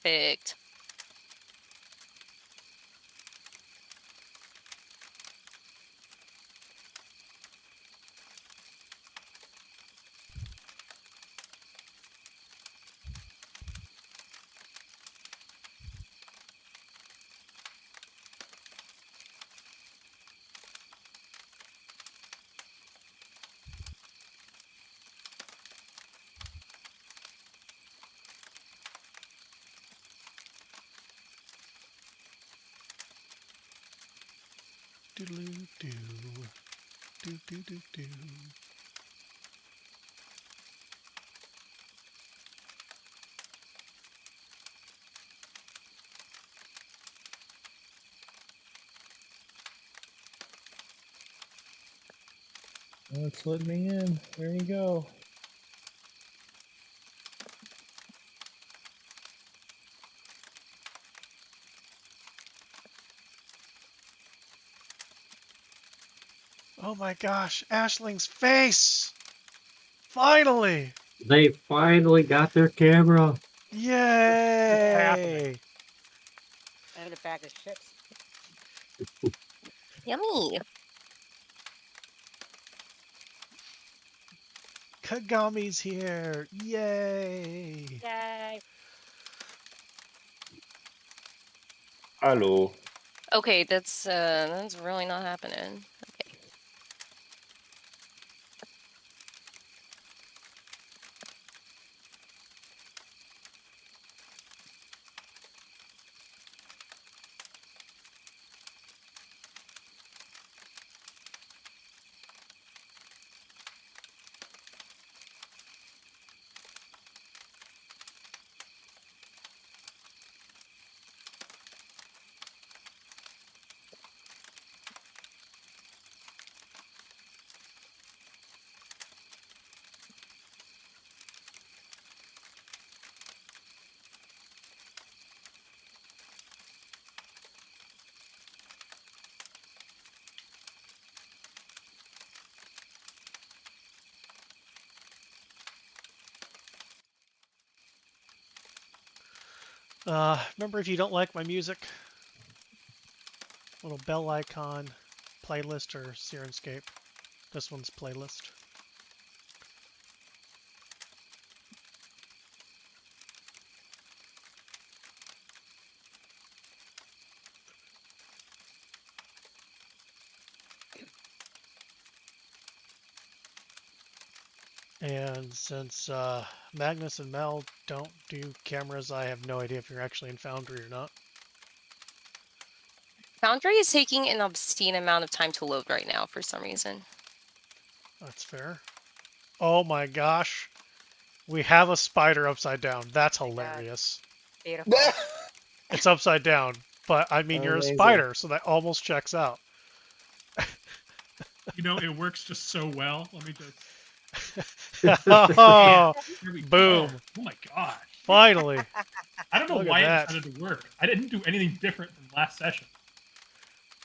Perfect. Doodaloo-doo. Do-do-do-do. Let's let me in. There you go. Oh my gosh, Ashling's face! Finally! They finally got their camera. Yay! And a bag of chips. Yummy. Kagami's here! Yay! Yay. Hello. Okay, that's really not happening. Okay. Remember, if you don't like my music, little bell icon, playlist, or Sirenscape. This one's playlist. And since Magnus and Mel don't do cameras, I have no idea if you're actually in Foundry or not. Foundry is taking an obscene amount of time to load right now for some reason. That's fair. Oh my gosh. We have a spider upside down. That's hilarious. Beautiful. It's upside down, but I mean, you're a Amazing. spider, so that almost checks out. You know, it works just so well. Let me just. Oh, Here we boom. go. Oh my gosh. Finally. I don't know Look at why it that. decided to work. I didn't do anything different from last session.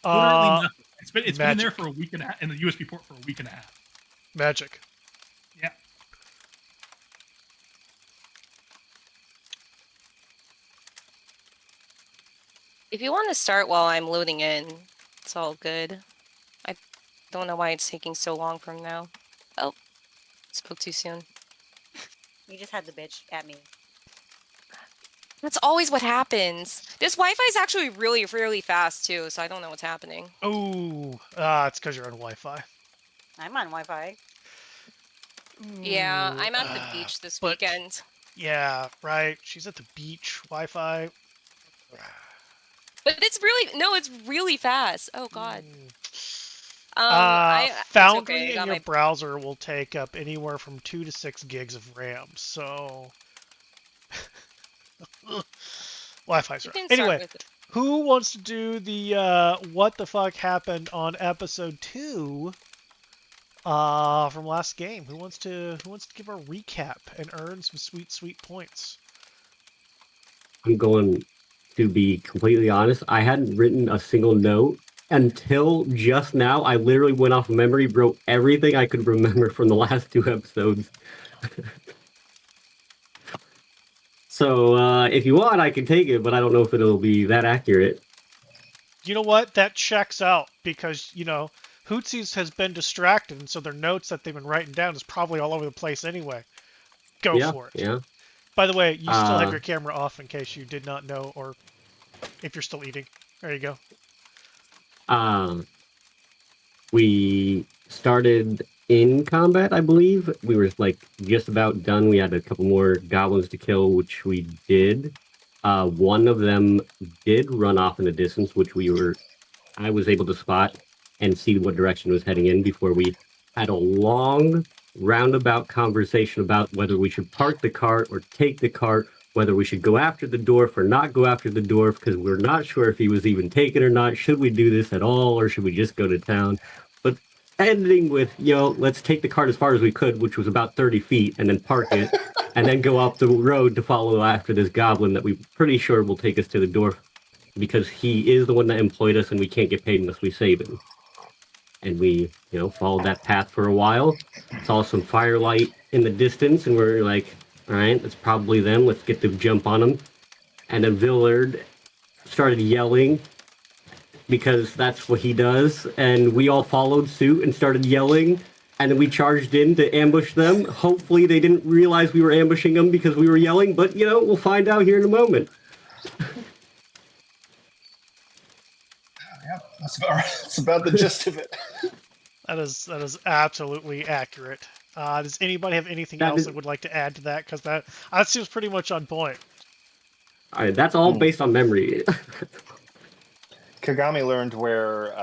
Literally nothing. It's been there magic. for a week and a half in the USB port for a week and a half. Magic. Yeah. If you want to start while I'm loading in, it's all good. I don't know why it's taking so long from now. Oh, spoke too soon. You just had the bitch at me. That's always what happens. This Wi-Fi is actually really, really fast too, so I don't know what's happening. Ooh, it's because you're on Wi-Fi. I'm on Wi-Fi. Yeah, Ooh, I'm at the beach this but- weekend. Yeah, right. She's at the beach. Wi-Fi. But it's really fast. Oh god. Foundry it's okay, I in got your my- browser will take up anywhere from 2 to 6 gigs of RAM. So Wi-Fi's You rough. can start Anyway, with it. who wants to do the what the fuck happened on episode 2 from last game? Who wants to give a recap and earn some sweet points? I'm going to be completely honest. I hadn't written a single note until just now. I literally went off memory, wrote everything I could remember from the last 2 episodes. So if you want, I can take it, but I don't know if it'll be that accurate. You know what? That checks out because, you know, Hootsies has been distracted, and so their notes that they've been writing down is probably all over the place anyway. Go Yeah, for it. yeah. By the way, you still have Uh, your camera off in case you did not know, or if you're still eating. There you go. we started in combat, I believe. We were like just about done. We had a couple more goblins to kill, which we did. One of them did run off in the distance, which I was able to spot and see what direction it was heading in before we had a long roundabout conversation about whether we should park the cart or take the cart, whether we should go after the dwarf or not go after the dwarf, because we're not sure if he was even taken or not. Should we do this at all, or should we just go to town? But ending with, let's take the cart as far as we could, which was about 30 feet, and then park it, and then go up the road to follow after this goblin that we're pretty sure will take us to the dwarf, because he is the one that employed us and we can't get paid unless we save him. And we, followed that path for a while, saw some firelight in the distance, and we're like, all right, that's probably them. Let's get the jump on them. And then Villard started yelling because that's what he does. And we all followed suit and started yelling. And then we charged in to ambush them. Hopefully they didn't realize we were ambushing them because we were yelling, but, we'll find out here in a moment. Yeah, that's about the gist of it. That is absolutely accurate. Does anybody have anything else that would like to add to that? Because that seems pretty much on point. All right, that's all based on memory. Kagami learned where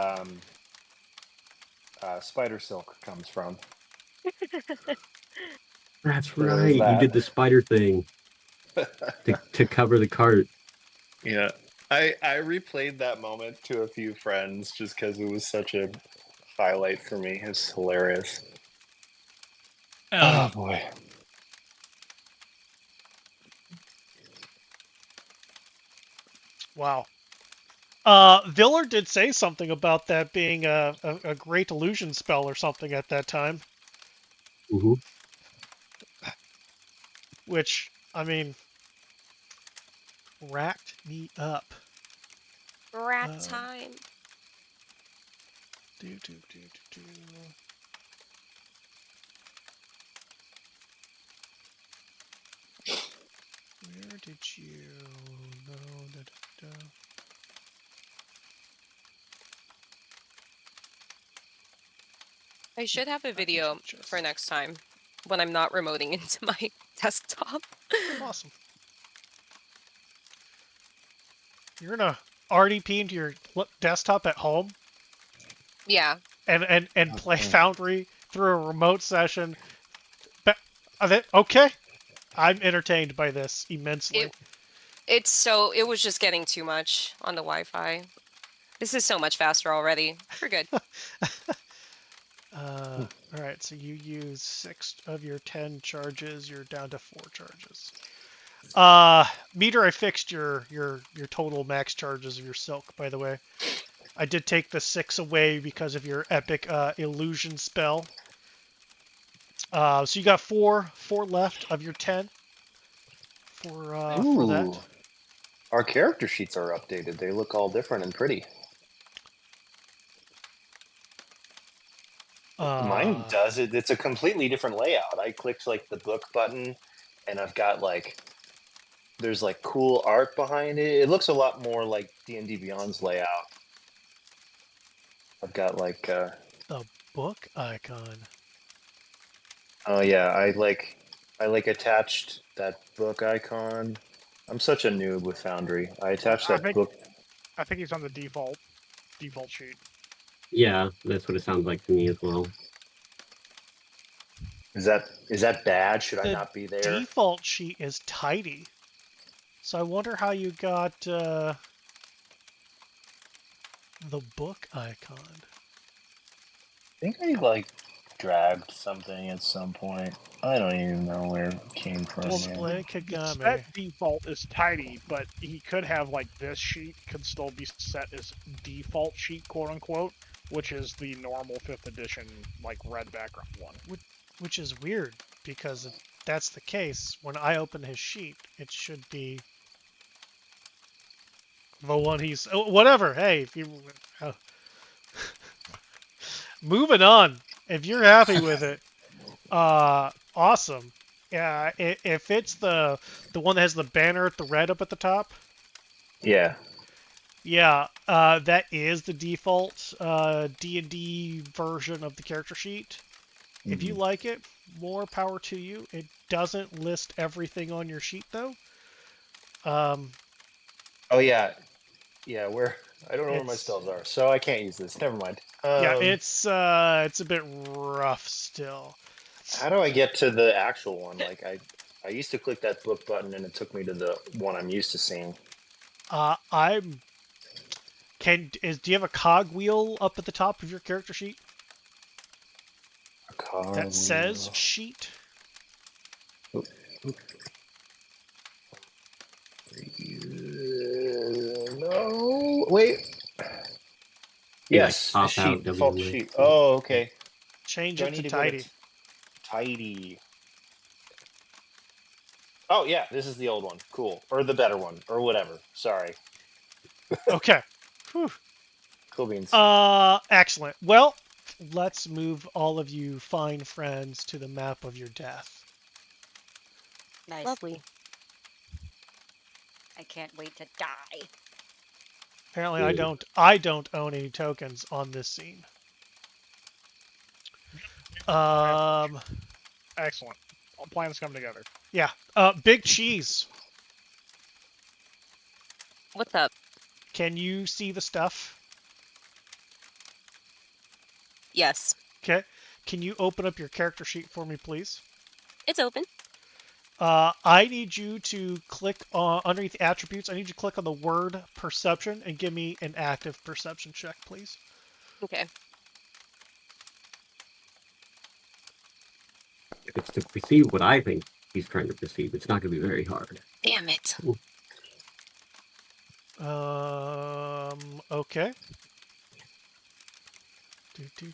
spider silk comes from. That's right. You did the spider thing to cover the cart. Yeah. I replayed that moment to a few friends just because it was such a highlight for me. It's hilarious. Oh boy. Wow. Villard did say something about that being a great illusion spell or something at that time. Mm-hmm. Which, I mean, racked me up. Rat time. Do. Where did you know? I should have a video for next time when I'm not remoting into my desktop. Awesome. You're gonna RDP into your desktop at home? Yeah. And play Foundry through a remote session. Okay. I'm entertained by this immensely. It was just getting too much on the Wi-Fi. This is so much faster already. We're good. All right, so you use 6 of your 10 charges. You're down to 4 charges. Meter, I fixed your total max charges of your silk, by the way. I did take the 6 away because of your epic illusion spell. So you got 4 left of your 10 for that. Our character sheets are updated. They look all different and pretty. Mine does it. It's a completely different layout. I clicked like the book button, and I've got there's cool art behind it. It looks a lot more like D&D Beyond's layout. I've got the book icon. Oh yeah, I attached that book icon. I'm such a noob with Foundry. I attached that book. I think he's on the default sheet. Yeah, that's what it sounds like to me as well. Is that bad? Should I not be there? The default sheet is tidy. So I wonder how you got the book icon. I think I dragged something at some point. I don't even know where it came from. Display Kagami. That default is tidy, but he could have this sheet could still be set as default sheet, quote unquote, which is the normal 5th edition red background one. Which is weird because that's the case, when I open his sheet, it should be the one he's... whatever, hey, if you... moving on. If you're happy with it, awesome. Yeah, if it's the one that has the banner at the red up at the top, Yeah. yeah, that is the default D&D version of the character sheet. If you like it, more power to you. It doesn't list everything on your sheet though. Oh yeah, yeah. Where I don't know where my It's- spells are, so I can't use this. Never mind. Yeah, it's a bit rough still. How do I get to the actual one? Like I used to click that book button and it took me to the one I'm used to seeing. Do you have a cog wheel up at the top of your character sheet that says sheet? No, wait. Yes, pop out sheet, default WMA. sheet. Oh, okay. Change Do I it to need to go to tidy. tidy? Oh yeah, this is the old one. Cool, or the better one, or whatever. Sorry. Okay. Whew. Cool beans. Excellent. Well, let's move all of you fine friends to the map of your death. Nice. Lovely. I can't wait to die. Apparently, Ooh. I don't own any tokens on this scene. Excellent. All plans come together. Yeah. Big Cheese. What's up? Can you see the stuff? Yes. Okay. Can you open up your character sheet for me, please? It's open. I need you to click on underneath the attributes. I need you to click on the word perception and give me an active perception check, please. Okay. If it's to perceive what I think he's trying to perceive, it's not going to be very hard. Damn it. Okay. Do.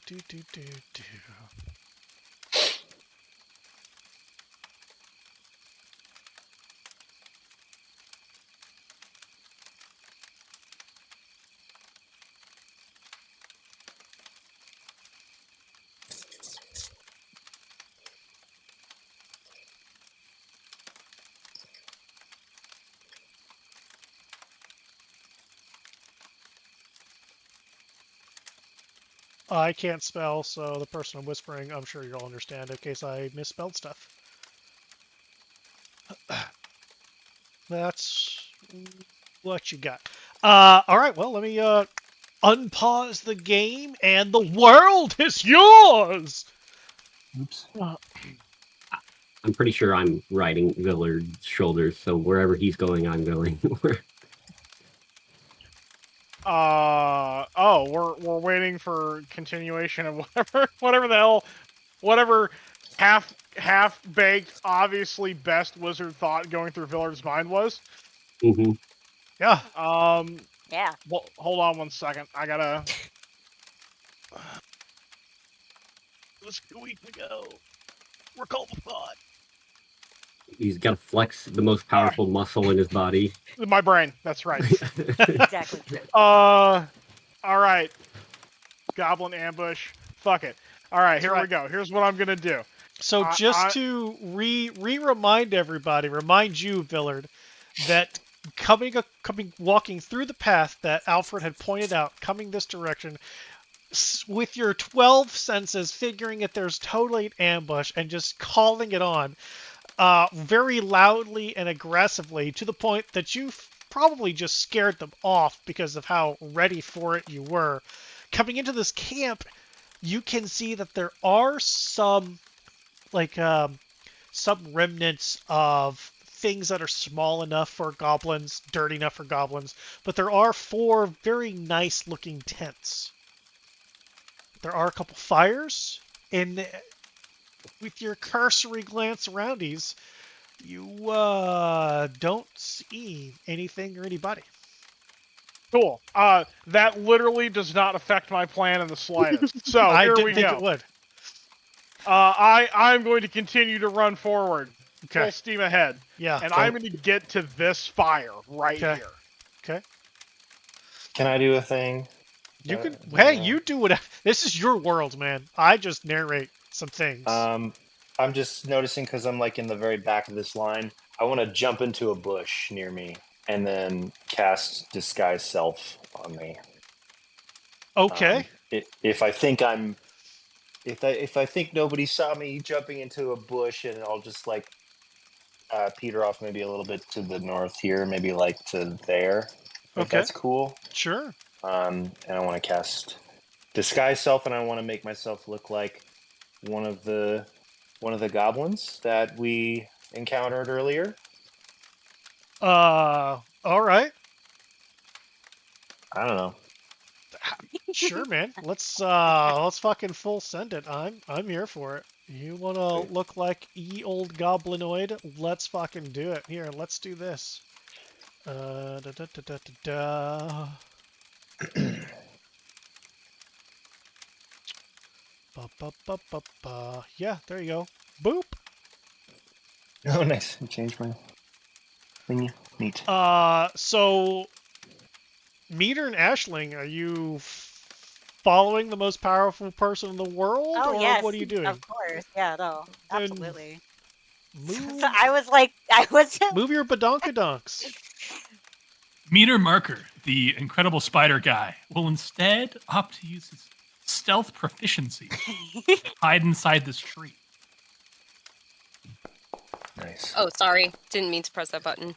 I can't spell, so the person I'm whispering, I'm sure you'll understand in case I misspelled stuff. That's what you got. All right, well, let me unpause the game, and the world is yours! Oops. I'm pretty sure I'm riding Villard's shoulders, so wherever he's going, I'm going. We're waiting for continuation of whatever the hell, whatever half baked, obviously best wizard thought going through Villard's mind was. Mm-hmm. Yeah. Yeah. Well, hold on 1 second. I gotta. Let's we go. We're called the thought. He's got to flex the most powerful muscle in his body. My brain. That's right. Exactly. All right. Goblin ambush. Fuck it. All right, here right. we go. Here's what I'm gonna do. So just to remind everybody, remind you, Villard, that walking through the path that Alfred had pointed out, coming this direction, with your 12 senses, figuring that there's totally an ambush and just calling it on, very loudly and aggressively, to the point that you probably just scared them off because of how ready for it you were. Coming into this camp, you can see that there are some remnants of things that are small enough for goblins, dirty enough for goblins, but there are 4 very nice looking tents. There are a couple fires, and with your cursory glance aroundies, you don't see anything or anybody. Cool. That literally does not affect my plan in the slightest. So I here didn't we think go. it would. I'm going to continue to run forward. full Okay. steam ahead, Yeah. and Okay. I'm going to get to this fire right Okay. here. Okay. Can I do a thing? You can. Is that Hey, allowed? you do whatever. This is your world, man. I just narrate some things. I'm just noticing because I'm like in the very back of this line. I want to jump into a bush near me and then cast disguise self on me. Okay. If I think I'm, if I think nobody saw me jumping into a bush, and I'll just like peter off maybe a little bit to the north here, maybe like to there, if Okay. that's cool. Sure. And I want to cast disguise self, and I want to make myself look like one of the goblins that we encountered earlier. All right. I don't know. Sure, man. Let's fucking full send it. I'm here for it. You wanna Sweet. look like old goblinoid? Let's fucking do it. Here, let's do this. Da, da, da, da, da, da. Ba, ba, ba, ba, ba. Yeah, there you go. Boop. Oh, nice. You changed my thingy. Neat. So Meter and Ashling, are you following the most powerful person in the world, Oh or yes, what are you doing? of course. Yeah, no, Then absolutely. Move, So I was like, I wasn't. move your badonkadonks. Meter Marker, the incredible spider guy, will instead opt to use his stealth proficiency to hide inside this tree. Nice. Oh, sorry. Didn't mean to press that button.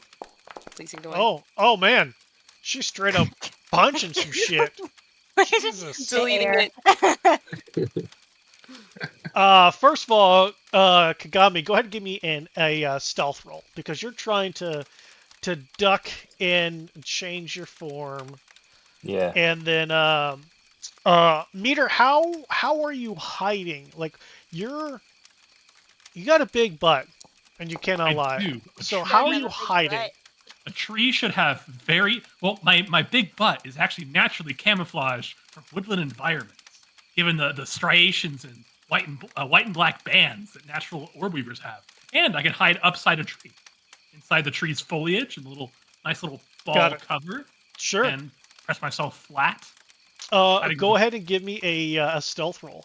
Please ignore. Oh man, she's straight up punching some shit. Jesus. Deleting it. First of all, Kagami, go ahead and give me a stealth roll because you're trying to duck in, change your form, Yeah. and then Meter, how are you hiding? Like you got a big butt, and you cannot I lie. do. So I how are have you a big hiding? butt. A tree should have very well. My big butt is actually naturally camouflaged for woodland environments, given the striations and white and black bands that natural orb weavers have. And I can hide upside a tree, inside the tree's foliage, and a nice little ball Got it. cover, Sure. and press myself flat. Go ahead and give me a stealth roll.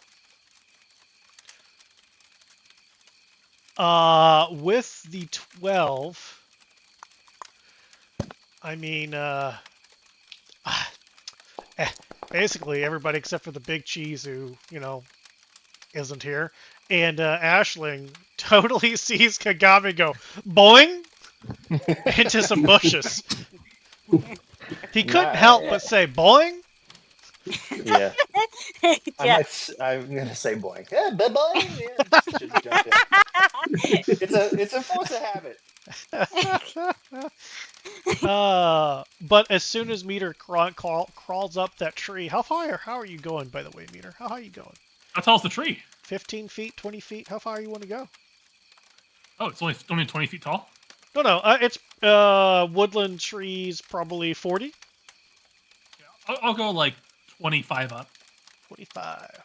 With the 12, I mean, basically everybody except for the big cheese who, isn't here. And Ashling totally sees Kagami go boing into some bushes. He couldn't help but say boing. Yeah. Yeah. I'm gonna say boing. Yeah, boing. Yeah. Should jump in. It's a force of habit. But as soon as Meter crawls up that tree, how are you going, by the way, Meter? How high are you going? How tall's the tree? 15 feet, 20 feet? How far you want to go? Oh, it's only 20 feet tall. No, it's woodland trees, probably 40. Yeah, I'll go like 25 up. 25.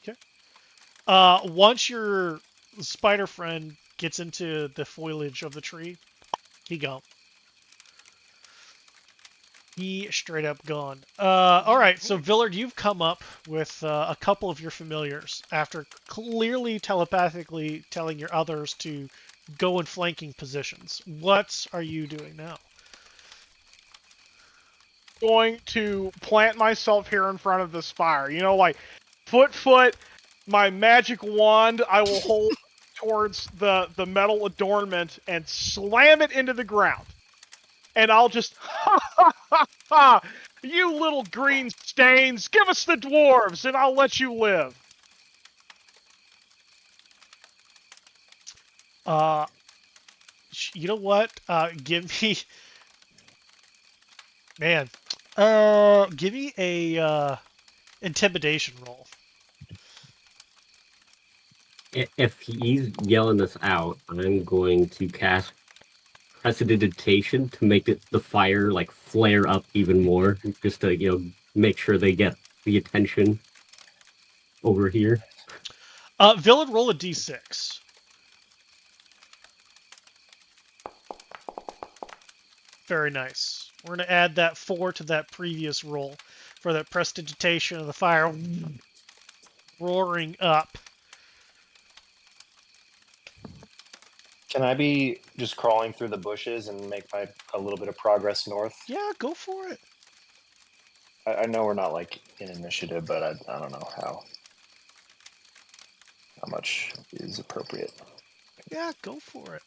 Okay. Once your spider friend gets into the foliage of the tree, he gone. He straight up gone. All right, so Villard, you've come up with a couple of your familiars after clearly telepathically telling your others to go in flanking positions. What are you doing now? Going to plant myself here in front of this fire. Like foot, my magic wand, I will hold towards the metal adornment and slam it into the ground. And I'll just, you little green stains, give us the dwarves and I'll let you live. You know what? Give me, man. Give me a intimidation roll. If he's yelling this out, I'm going to cast prestidigitation to make the fire like flare up even more, just to make sure they get the attention over here. Villain, roll a d6. Very nice. We're going to add that 4 to that previous roll for that prestidigitation of the fire roaring up. Can I be just crawling through the bushes and make a little bit of progress north? Yeah, go for it. I know we're not like in initiative, but I don't know how much is appropriate. Yeah, go for it.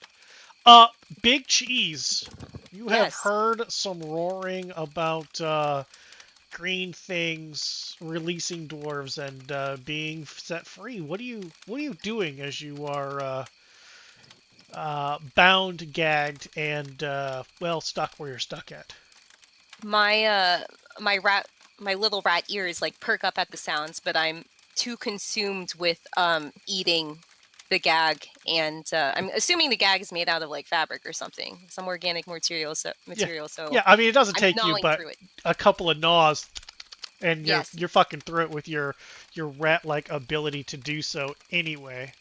Big Cheese, you have Yes. heard some roaring about green things releasing dwarves and being set free. What are you doing as you are bound, gagged, and well stuck where you're stuck at? My my little rat ears like perk up at the sounds, but I'm too consumed with eating the gag, and I'm assuming the gag is made out of like fabric or something, some organic material. So Yeah, I mean it doesn't I'm take you gnawing but through it. a couple of gnaws, and Yes. you're fucking through it with your rat-like ability to do so anyway.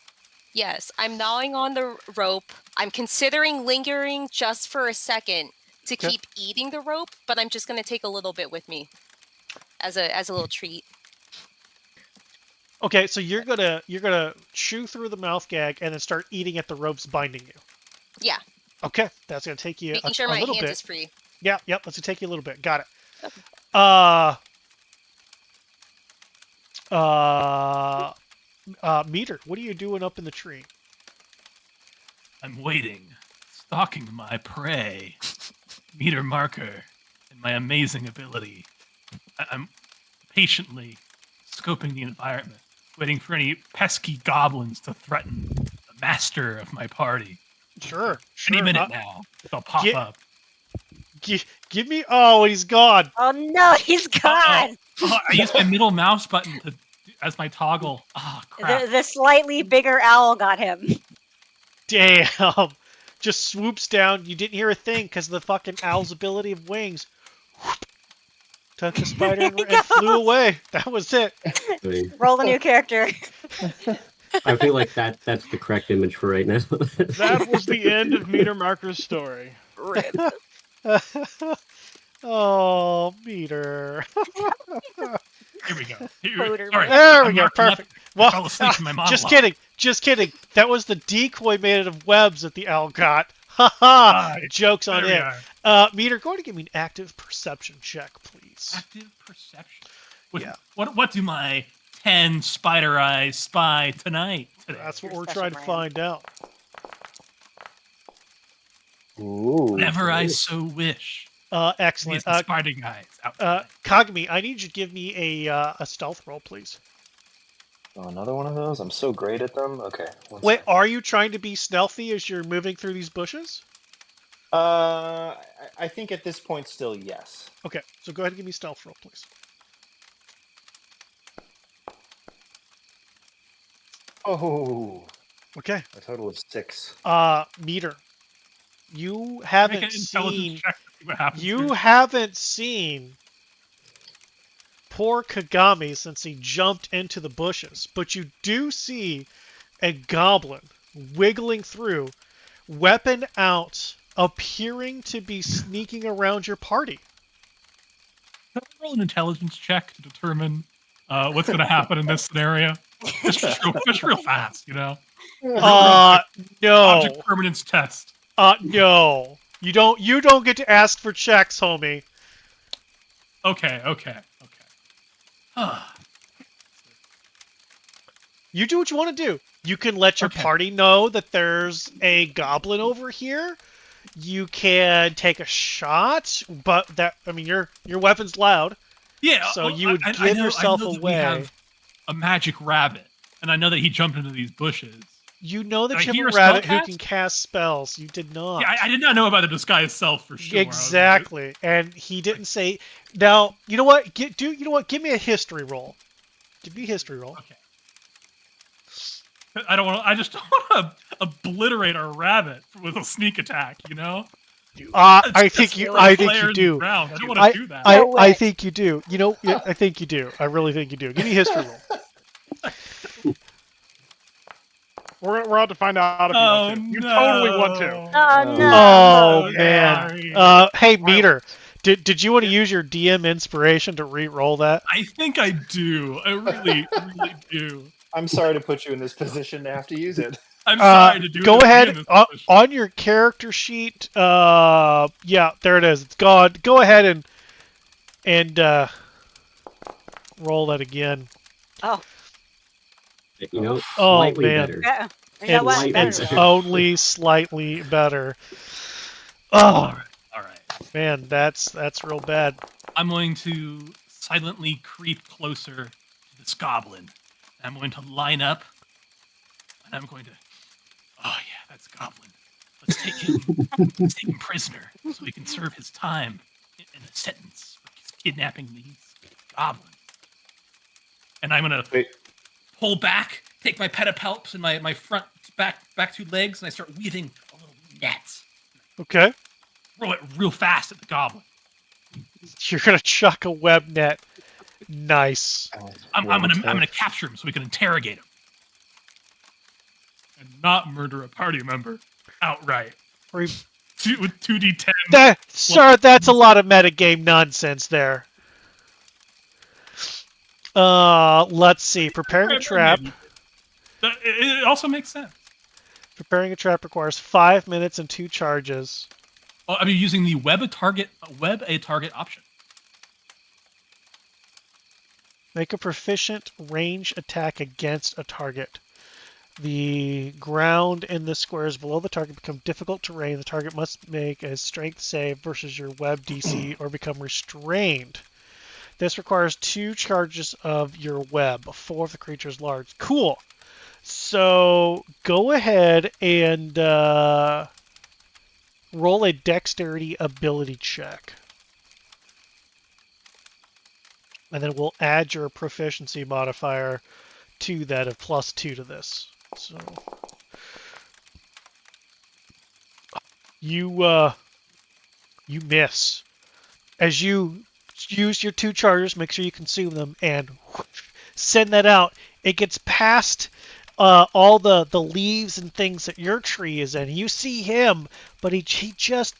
Yes, I'm gnawing on the rope. I'm considering lingering just for a second to Okay. keep eating the rope, but I'm just gonna take a little bit with me as a little treat. Okay, so you're gonna chew through the mouth gag and then start eating at the ropes binding you. Yeah, Okay, that's gonna take you making a sure my little hand bit. is free. Yep, that's gonna take you a little bit. Got it. Okay. Meter, what are you doing up in the tree? I'm waiting, stalking my prey. Meter marker and my amazing ability. I'm patiently scoping the environment, waiting for any pesky goblins to threaten the master of my party. Sure. Any minute now, they'll pop get- up. Give me. Oh, he's gone. Oh no, he's gone. Oh, I used my middle mouse button as my toggle. Oh, crap. The slightly bigger owl got him. Damn. Just swoops down. You didn't hear a thing because of the fucking owl's ability of wings. Took the spider and flew away. That was it. Roll a new character. I feel like that's the correct image for right now. That was the end of Meter Marker's story. Rip. Oh, Meter. Here we go. Motor Sorry, There we I'm go. marking up. Perfect. I Well, fell asleep in my monologue. just kidding. That was the decoy made out of webs that the owl got. Ha ha. Right, Jokes on there we it. are. Meter, go ahead and give me an active perception check, please. Active perception. What, Yeah. what do my 10 spider eyes spy tonight? Today? That's what Your we're special trying to brand. find out. Ooh. Whenever I so wish. Excellent. These spider guys out. Kagami, I need you to give me a stealth roll, please. Oh, another one of those? I'm so great at them. Okay. one Wait, sec. are you trying to be stealthy as you're moving through these bushes? I think at this point still yes. Okay, so go ahead and give me a stealth roll, please. Oh, Okay. a total of 6. Meter, you Make haven't an intelligence seen check to see what happens. you here. haven't seen poor Kagami since he jumped into the bushes, but you do see a goblin wiggling through, weapon out, appearing to be sneaking around your party. Can I roll an intelligence check to determine what's going to happen in this scenario? Just real fast, you know. No. Object permanence test. No. You don't get to ask for checks, homie. Okay. You do what you want to do. You can let your Okay. party know that there's a goblin over here. You can take a shot, but your weapon's loud. Yeah. So well, you would I give know- yourself I know that away. We have a magic rabbit, and I know that he jumped into these bushes. You know that Did I you hear have a a rabbit spell who cast? can cast spells. You did not. Yeah, I did not know about the disguise self for sure. I was like, Exactly. And he didn't say. Now, you know what? You know what? Give me a history roll. Give me a history roll. Okay. I don't want. I just don't want to obliterate our rabbit with a sneak attack. You know. I think you do. I don't want to do that. I think you do. You know, I think you do. I really think you do. Give me a history roll. We're out to find out if you Oh, want to. You no. totally want to. Oh no. Oh so man. sorry. Hey Meter, did you want to use your DM inspiration to re-roll that? I think I do. I really, really do. I'm sorry to put you in this position to have to use it. I'm sorry to do Go it. ahead on your character sheet. Yeah, there it is. It's gone. Go ahead and roll that again. Oh. You know, Oh, slightly man. better. Yeah. You know what? Slightly Better better. though. Only slightly better. Oh All right. man, that's real bad. I'm going to silently creep closer to this goblin. I'm going to line up, and I'm going to. Oh yeah, that's goblin. Let's take him. Let's take him prisoner, so he can serve his time in a sentence for kidnapping these goblins. And I'm gonna Wait. pull back, take my pedipalps and my front back two legs, and I start weaving a little net. Okay, Throw it real fast at the goblin. you're gonna chuck a web net. Nice. I'm gonna capture him so we can interrogate him, and not murder a party member outright. Re- With 2d10. Sir, that's a lot of metagame nonsense there. Let's see. Preparing a trap. It also makes sense. Preparing a trap requires 5 minutes and 2 charges. Oh, I mean, using the web a target option. Make a proficient range attack against a target. The ground in the squares below the target become difficult terrain. The target must make a strength save versus your web DC or become restrained. This requires 2 charges of your web. 4 if the creature is large. Cool. So go ahead and roll a dexterity ability check. And then we'll add your proficiency modifier to that of +2 to this. So you miss. As you use your 2 charges, make sure you consume them and send that out. It gets past all the leaves and things that your tree is in. You see him, but he just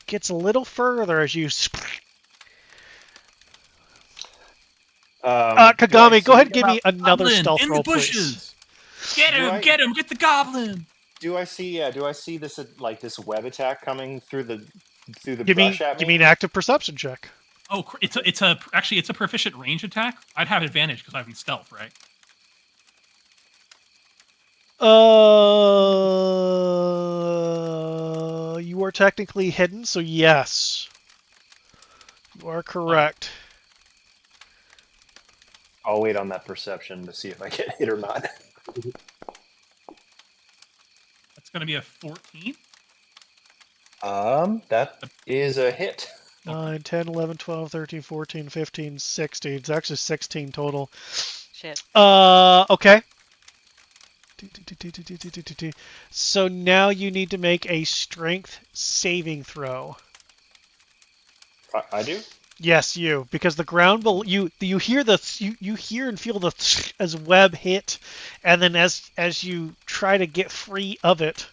gets a little further as you. Kagami, go ahead and give me another Goblin stealth in roll, the bushes. please. Get him! Get him! Get the goblin! Do I see? Do I see this like this web attack coming through the Give me, brush at me? give me an active perception check. Oh, it's a proficient range attack. I'd have advantage because I'm in stealth, right? You are technically hidden, so yes. You are correct. I'll wait on that perception to see if I get hit or not. That's going to be a 14. That is a hit. 9, 10, 11, 12, 13, 14, 15, 16. It's actually 16 total. Shit. Okay. So now you need to make a strength saving throw. I do? Yes, you, because the ground below you hear you hear and feel the as web hit, and then as you try to get free of it,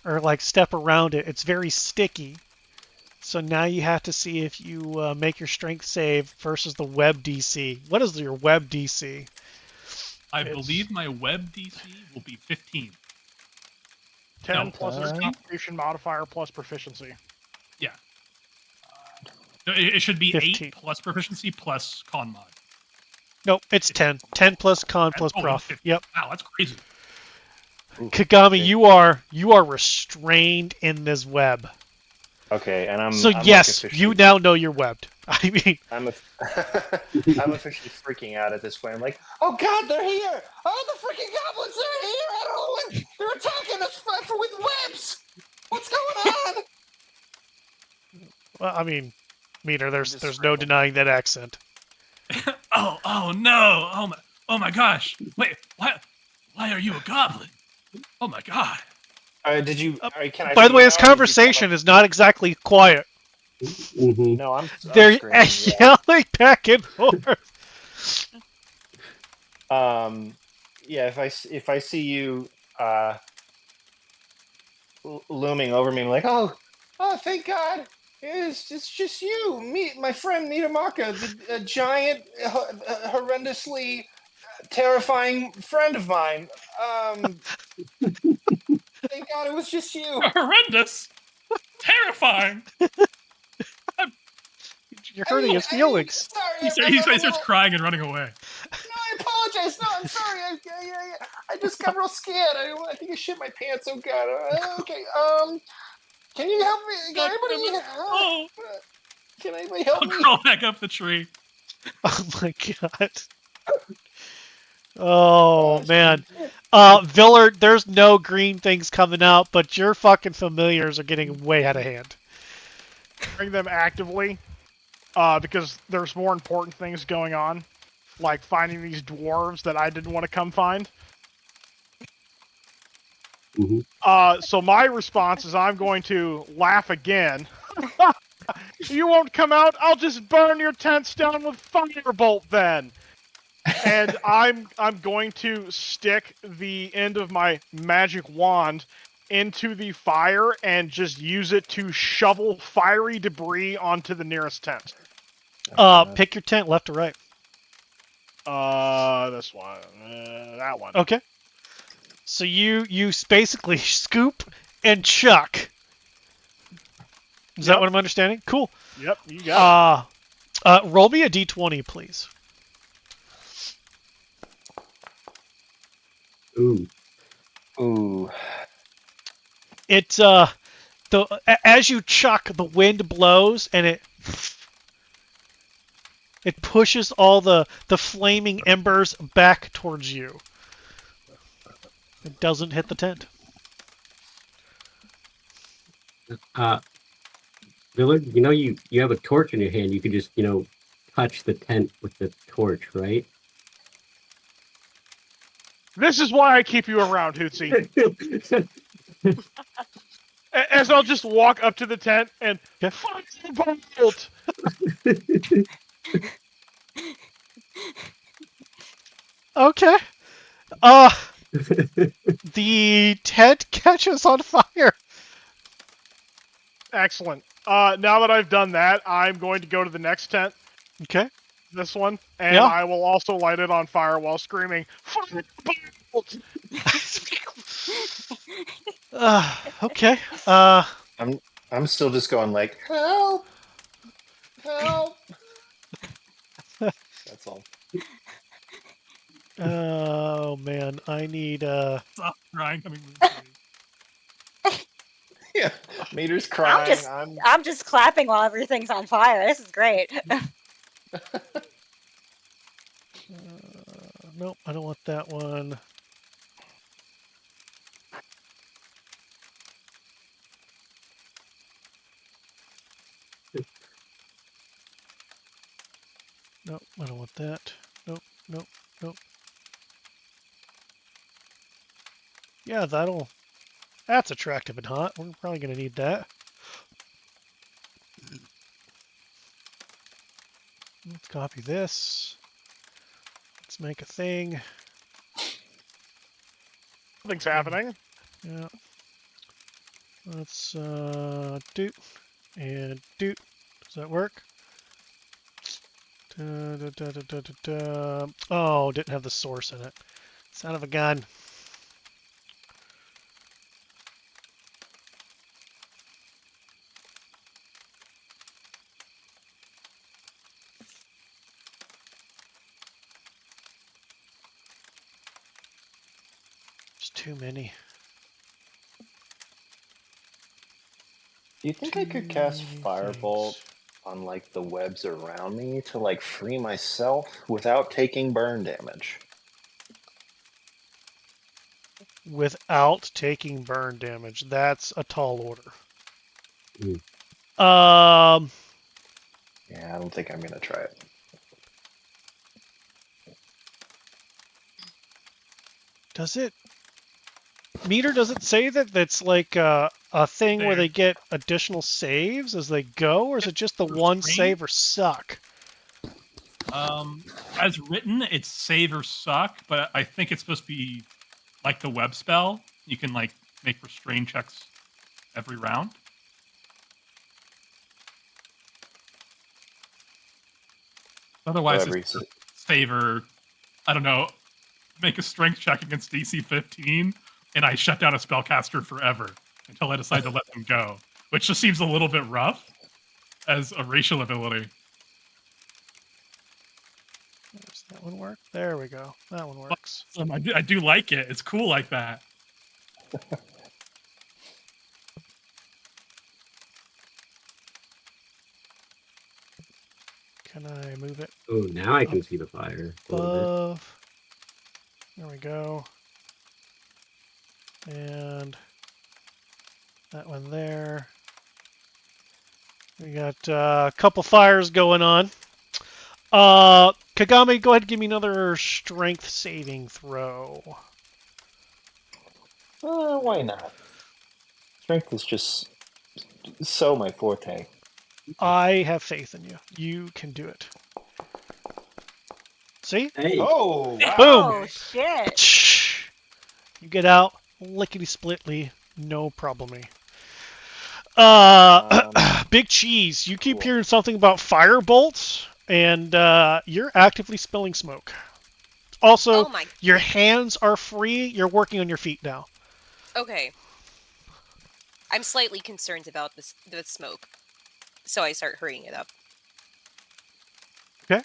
or like step around it, it's very sticky. So now you have to see if you make your strength save versus the web DC. What is your web DC? I believe my web DC will be 15. 10 No. plus your constitution modifier plus proficiency. Yeah. It should be 15. 8 plus proficiency plus con mod. Nope, it's 10. 10 plus con plus Oh, prof. 15. Yep. Wow, that's crazy. Kagami, you are restrained in this web. Okay, and I'm yes, like you now know you're webbed. I mean, I'm officially freaking out at this point. I'm like, oh god, they're here! Oh, the freaking goblins are here! I don't know when they're attacking us with webs. What's going on? well, I mean, Meter, there's Just no scribble. denying that accent. Oh no! Oh my gosh! Wait, why are you a goblin? Oh my god! Did you? Can I? By the way, see this now, or did you conversation is not exactly quiet. Mhm. No, I'm They're screaming, yeah. yelling back and forth. Yeah, if I see you looming over me, like, oh, thank God, it's just you, my friend Mitamaka, the giant, horrendously terrifying friend of mine. Thank God it was just you. Horrendous, terrifying. You're hurting his feelings. Sorry, He I'm a starts little. crying and running away. No, I apologize. No, I'm sorry. I just got real scared. I think I shit my pants. Oh God. Okay. Can you help me? Oh, Can anybody help I'll me? crawl back up the tree. Oh my god. Oh man. Villard, there's no green things coming out, but your fucking familiars are getting way out of hand. Bring them actively, because there's more important things going on, like finding these dwarves that I didn't want to come find. So my response is I'm going to laugh again. You won't come out. I'll just burn your tents down with firebolt then. And I'm going to stick the end of my magic wand into the fire and just use it to shovel fiery debris onto the nearest tent. Pick your tent, left or right. This one, that one. Okay. So you basically scoop and chuck. Is that what I'm understanding? Cool. Yep, you got it. Roll me a d20, please. Ooh. It as you chuck, the wind blows and it pushes all the flaming embers back towards you. It doesn't hit the tent. Villard, you know you have a torch in your hand. You could just touch the tent with the torch, right? This is why I keep you around, Hootsie. As I'll just walk up to the tent and firebolt. Okay. The tent catches on fire. Excellent. Now that I've done that, I'm going to go to the next tent. Okay. This one, and Yeah. I will also light it on fire while screaming, "Firebolt!" Okay. I'm still just going like, help, help. That's all. Oh man, I need Stop crying coming from the tree. Yeah, Meter's crying. I'm just clapping while everything's on fire. This is great. Nope, I don't want that one. Nope, I don't want that. Nope, nope, nope. Yeah, that's attractive and hot. We're probably gonna need that. Let's copy this. Let's make a thing. Something's happening. Yeah. Let's doot and doot. Does that work? Oh, didn't have the source in it. Son of a gun. There's too many. Do you think I could cast Firebolt on like the webs around me to like free myself without taking burn damage? Without taking burn damage. That's a tall order. Yeah, I don't think I'm gonna try it. Does it? Meter, does it say that that's like a thing where they get additional saves as they go, or is it just the one save or suck? As written, it's save or suck, but I think it's supposed to be like the web spell, you can like make restrain checks every round. Otherwise, Every it's favor. I don't know. Make a strength check against DC 15, and I shut down a spellcaster forever until I decide to let them go, which just seems a little bit rough as a racial ability. Does that one work? There we go. That one works. I do like it. It's cool like that. Can I move it Oh, now I can see the fire a little bit. above? There we go. And that one there. We got a couple fires going on. Kagami, go ahead and give me another strength saving throw. Why not? Strength is just so my forte. I have faith in you. You can do it. See? Hey, Oh, wow. Boom! Oh shit! You get out lickety-splitly, no problemy. Big Cheese, you keep Cool. hearing something about fire bolts, and you're actively spilling smoke. Also, Oh my. your hands are free. You're working on your feet now. Okay. I'm slightly concerned about the smoke, so I start hurrying it up. Okay.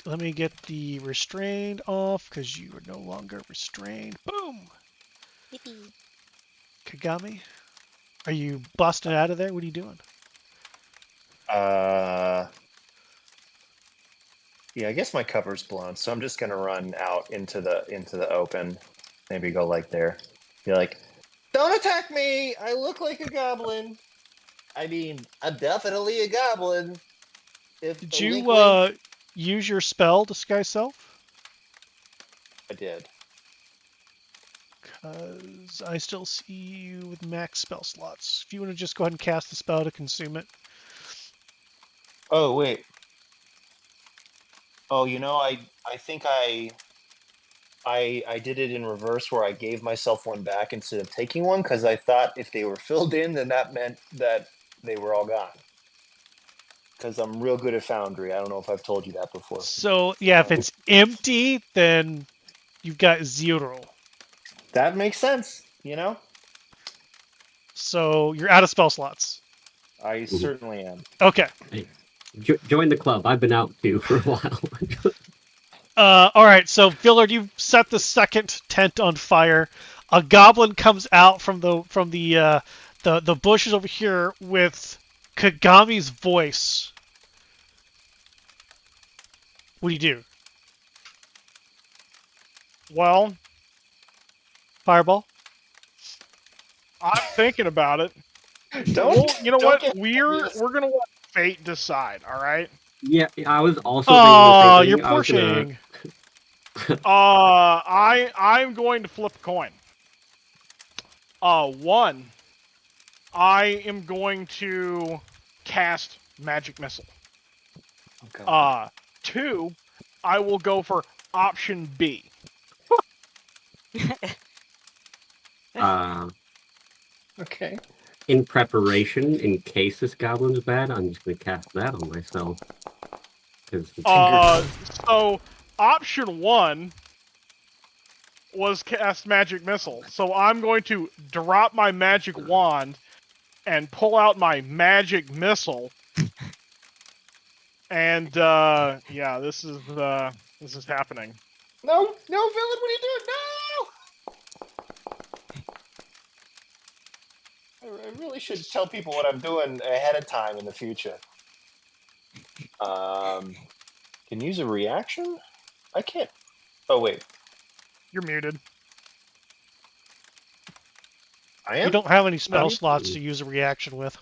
Let me get the restrained off because you are no longer restrained. Boom. Yippee. Kagami, are you busting out of there? What are you doing? Yeah, I guess my cover's blown, so I'm just gonna run out into the open. Maybe go like there. Be like, "Don't attack me! I look like a goblin. I mean, I'm definitely a goblin." If Did a you wink, wink, use your spell, Disguise Self? I did. Because I still see you with max spell slots. If you want to just go ahead and cast the spell to consume it. Oh wait. Oh, I think I did it in reverse where I gave myself one back instead of taking one because I thought if they were filled in, then that meant that they were all gone. Because I'm real good at Foundry. I don't know if I've told you that before. So, yeah, if it's empty, then you've got 0. That makes sense, So, you're out of spell slots. I certainly am. Okay. hey. Join the club. I've been out too for a while. All right, so Villard, you set the second tent on fire. A goblin comes out from the bushes over here with Kagami's voice. What do you do? Well, Fireball? I'm thinking about it. Don't. Well, you know don't what? get We're serious. gonna let fate decide. All right. Yeah, I was also Oh, thinking you're the same thing. I was gonna- pushing. I'm going to flip a coin. One, I am going to cast magic missile. Okay. 2, I will go for option B. Okay. In preparation, in case this goblin's bad, I'm just gonna cast that on myself. 'Cause So option 1 was cast magic missile. So I'm going to drop my magic wand and pull out my magic missile. And yeah, this is happening. No, villain, what are you doing? No! I really should tell people what I'm doing ahead of time in the future. Can use a reaction? I can't. Oh wait, You're muted. I am. You don't have any spell No. slots to use a reaction with.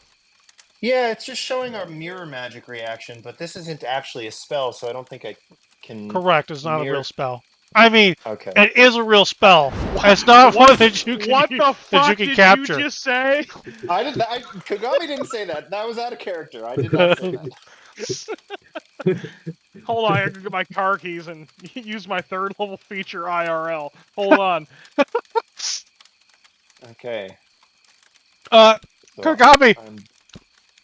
Yeah, it's just showing our mirror magic reaction, but this isn't actually a spell, so I don't think I can. Correct, it's not a Mirror- real spell. I mean, Okay. it is a real spell. It's not one that you can What use, the that fuck you can did capture. you just say? Kagami didn't say that. That was out of character. I did not say that. Hold on, I gotta get my car keys and use my 3rd level feature IRL. Hold on. Okay. Uh, So Kagami, I'm.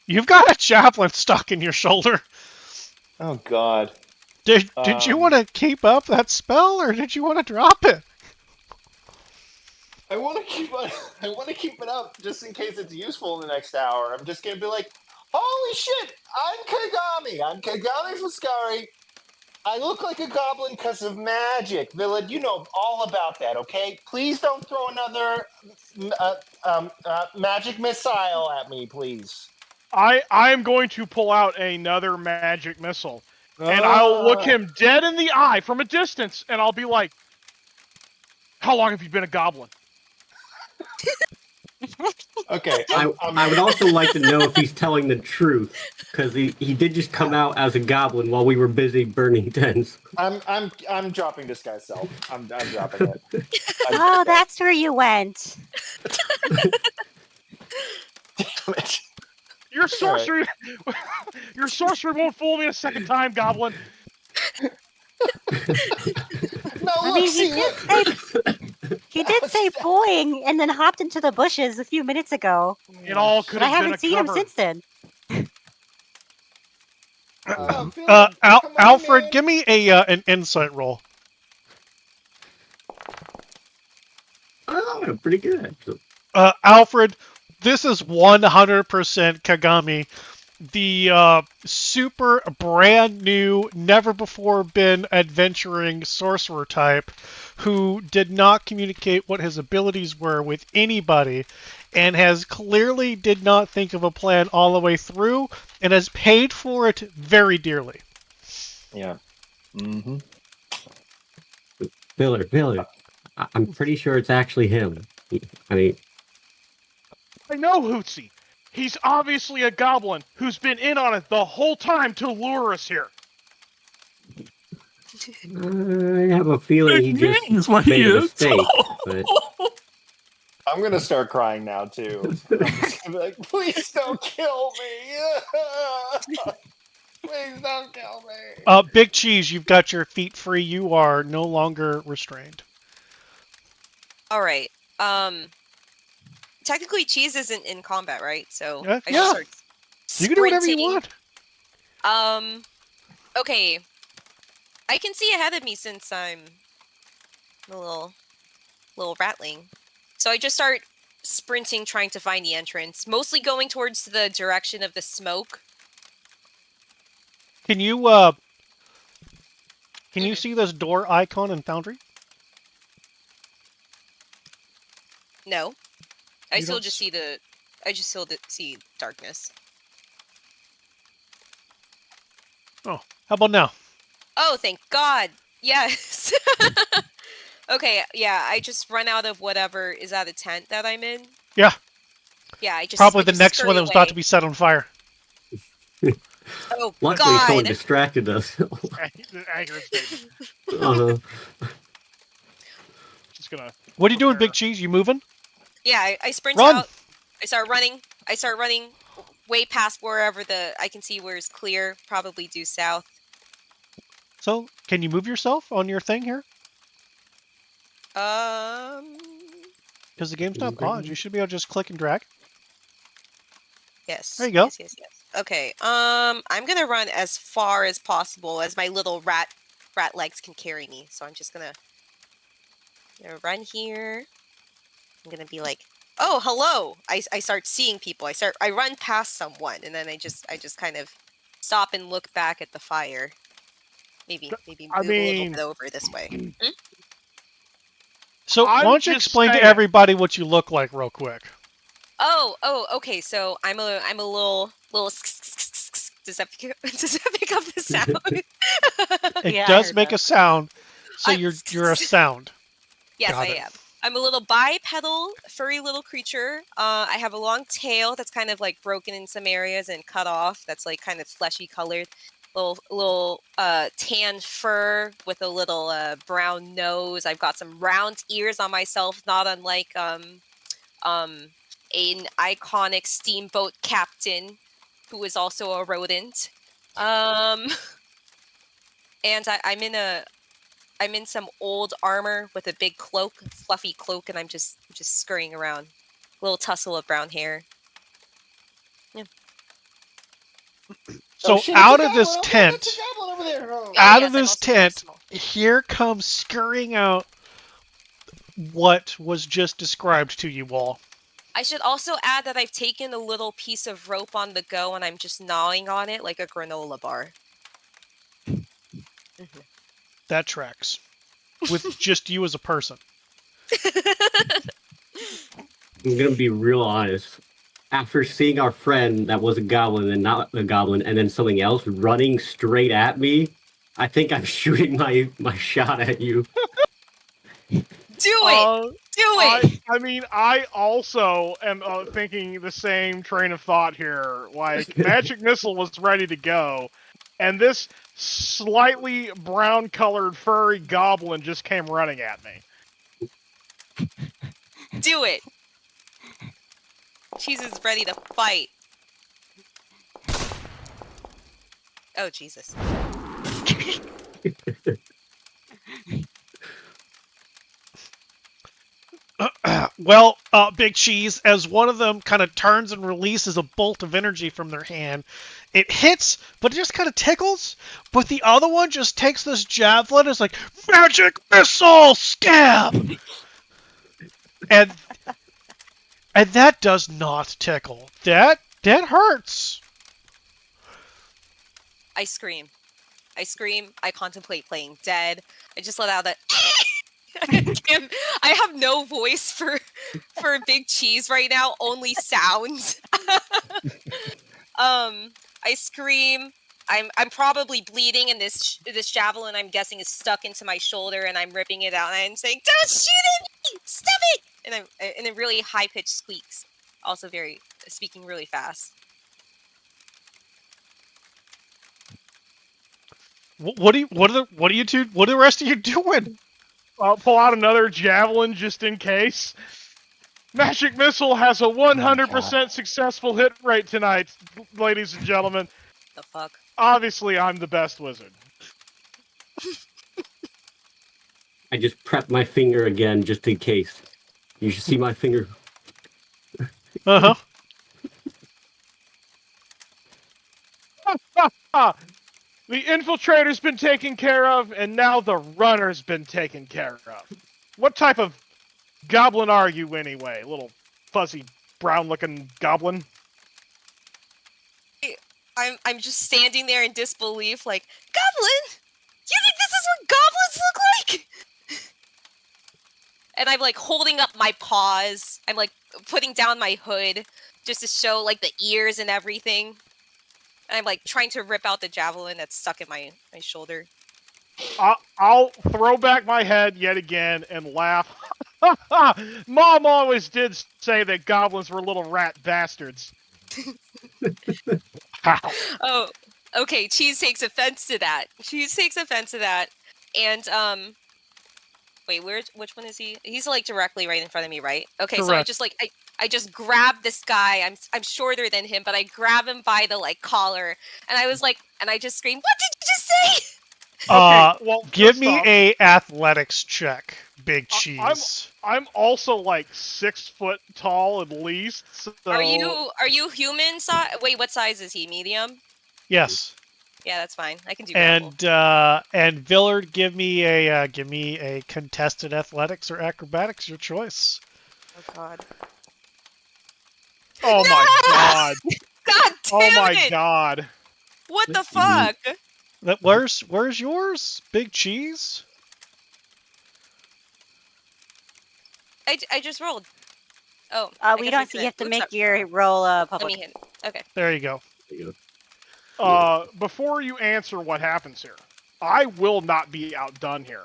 you've got a javelin stuck in your shoulder. Oh God. Did you want to keep up that spell, or did you want to drop it? I want to keep on. I want to keep it up just in case it's useful in the next hour. I'm just gonna be like, holy shit! I'm Kagami. I'm Kagami Fuscari. I look like a goblin because of magic. Villid, you know all about that, okay? Please don't throw another magic missile at me, please. I am going to pull out another magic missile. And I'll look him dead in the eye from a distance, and I'll be like, how long have you been a goblin? Okay, I would also like to know if he's telling the truth, because he did just come out as a goblin while we were busy burning tents. I'm dropping disguise self. I'm dropping it. Oh, that's where you went. Damn it. Your sorcery, your sorcery won't fool me a second time, goblin. No, I look, mean, see, look. he did say boing and then hopped into the bushes a few minutes ago. It all could But I have been a haven't seen him cover. since then. Villid, come on, Alfred, man. give me an insight roll. Oh, pretty good, actually. Alfred, this is 100% Kagami, the super brand new, never before been adventuring sorcerer type who did not communicate what his abilities were with anybody and has clearly did not think of a plan all the way through and has paid for it very dearly. Yeah. Mm-hmm. Villard, I'm pretty sure it's actually him. I mean, I know Hootsie. He's obviously a goblin who's been in on it the whole time to lure us here. I have a feeling he just means what made he a is. mistake. But I'm gonna start crying now too. I'm just gonna be like, please don't kill me. Please don't kill me. Big Cheese, you've got your feet free. You are no longer restrained. All right. Technically, Cheese isn't in combat, right? So I Yeah. just start You can do whatever you sprinting. want. Okay. I can see ahead of me since I'm a little rattling. So I just start sprinting, trying to find the entrance, mostly going towards the direction of the smoke. Can you see this door icon in Foundry? No, I You still don't just see the. I just still see darkness. Oh, how about now? Oh, thank God! Yes. Okay, yeah, I just run out of whatever is at a tent that I'm in. Yeah. Yeah, I just Probably I the just next scurry one that was away. about to be set on fire. Oh luckily, someone God! distracted us. Accurate statement. uh, Just gonna. What are you doing, prepare. Big Cheese? You moving? Yeah, I sprint Run! out. I start running way past wherever I can see where it's clear. Probably due south. So, can you move yourself on your thing here? Because the game's not paused. You should be able to just click and drag. Yes. There you go. Yes. Okay. I'm gonna run as far as possible as my little rat legs can carry me. So I'm just gonna run here. I'm gonna be like, oh, hello. I start seeing people. I run past someone, and then I just kind of stop and look back at the fire. Maybe move a little bit over this way. So, why I'm don't you just explain to saying. everybody what you look like real quick? Oh, okay. So I'm a little. Does that pick up the sound? It Yeah, I does heard make that. a sound, so I'm- you're a sound. Yes, Got I it. am. I'm a little bipedal, furry little creature. I have a long tail that's kind of like broken in some areas and cut off. That's like kind of fleshy colored. Little tan fur with a little brown nose. I've got some round ears on myself, not unlike an iconic steamboat captain who is also a rodent. And I'm in some old armor with a big cloak, fluffy cloak, and I'm just scurrying around. Little tussle of brown hair. Yeah. So shit, it's out a of this goblin! Oh, tent, that's a goblin over there! Oh. out yes, of I'm this also very tent, small. here comes scurrying out what was just described to you all. I should also add that I've taken a little piece of rope on the go and I'm just gnawing on it like a granola bar. That tracks. With just you as a person. I'm gonna be real honest. After seeing our friend that was a goblin and not a goblin, and then something else running straight at me, I think I'm shooting my shot at you. Do it! Do it! I mean, I also am thinking the same train of thought here. Like, Magic Missile was ready to go, and this slightly brown-colored furry goblin just came running at me. Do it! Cheese is ready to fight. Oh, Jesus. Well, Big Cheese, as one of them kind of turns and releases a bolt of energy from their hand, it hits, but it just kind of tickles. But the other one just takes this javelin and is like, Magic Missile! Scab! and that does not tickle. That hurts. I scream. I contemplate playing dead. I just let out that... I have no voice for Big Cheese right now, only sounds. I scream. I'm probably bleeding, and this javelin, I'm guessing, is stuck into my shoulder, and I'm ripping it out, and I'm saying, "Don't shoot at me! Stop it!" And it really high pitched squeaks. Also, speaking really fast. What are the rest of you doing? I'll pull out another javelin just in case. Magic Missile has a 100% successful hit rate tonight, ladies and gentlemen. The fuck? Obviously, I'm the best wizard. I just prep my finger again just in case. You should see my finger. Uh-huh. The infiltrator's been taken care of, and now the runner's been taken care of. What type of goblin are you, anyway? Little fuzzy, brown-looking goblin? I'm just standing there in disbelief, like, Goblin? You think this is what goblins look like? And I'm like holding up my paws. I'm like putting down my hood just to show like the ears and everything. And I'm like trying to rip out the javelin that's stuck in my shoulder. I'll throw back my head yet again and laugh. Mom always did say that goblins were little rat bastards. Oh, okay. Cheese takes offense to that. And wait, which one is he? He's like directly right in front of me, right? Okay, Correct. so I just like I just grab this guy. I'm shorter than him, but I grab him by the like collar, and I was like, and I just screamed, "What did you just say?" Okay, well, give first me off, a athletics check, Big Cheese. I'm also like 6 foot tall at least. So... Are you human size? Wait, what size is he? Medium? Yes. Yeah, that's fine. I can do grapple. And Villard, give me a contested athletics or acrobatics, your choice. Oh god. Oh No! my god. God damn Oh my it! god. What the fuck? Where's yours, Big Cheese? I just rolled. Oh. We don't. You have to make your roll Let public. me hit. Okay. There you go. Before you answer what happens here, I will not be outdone here.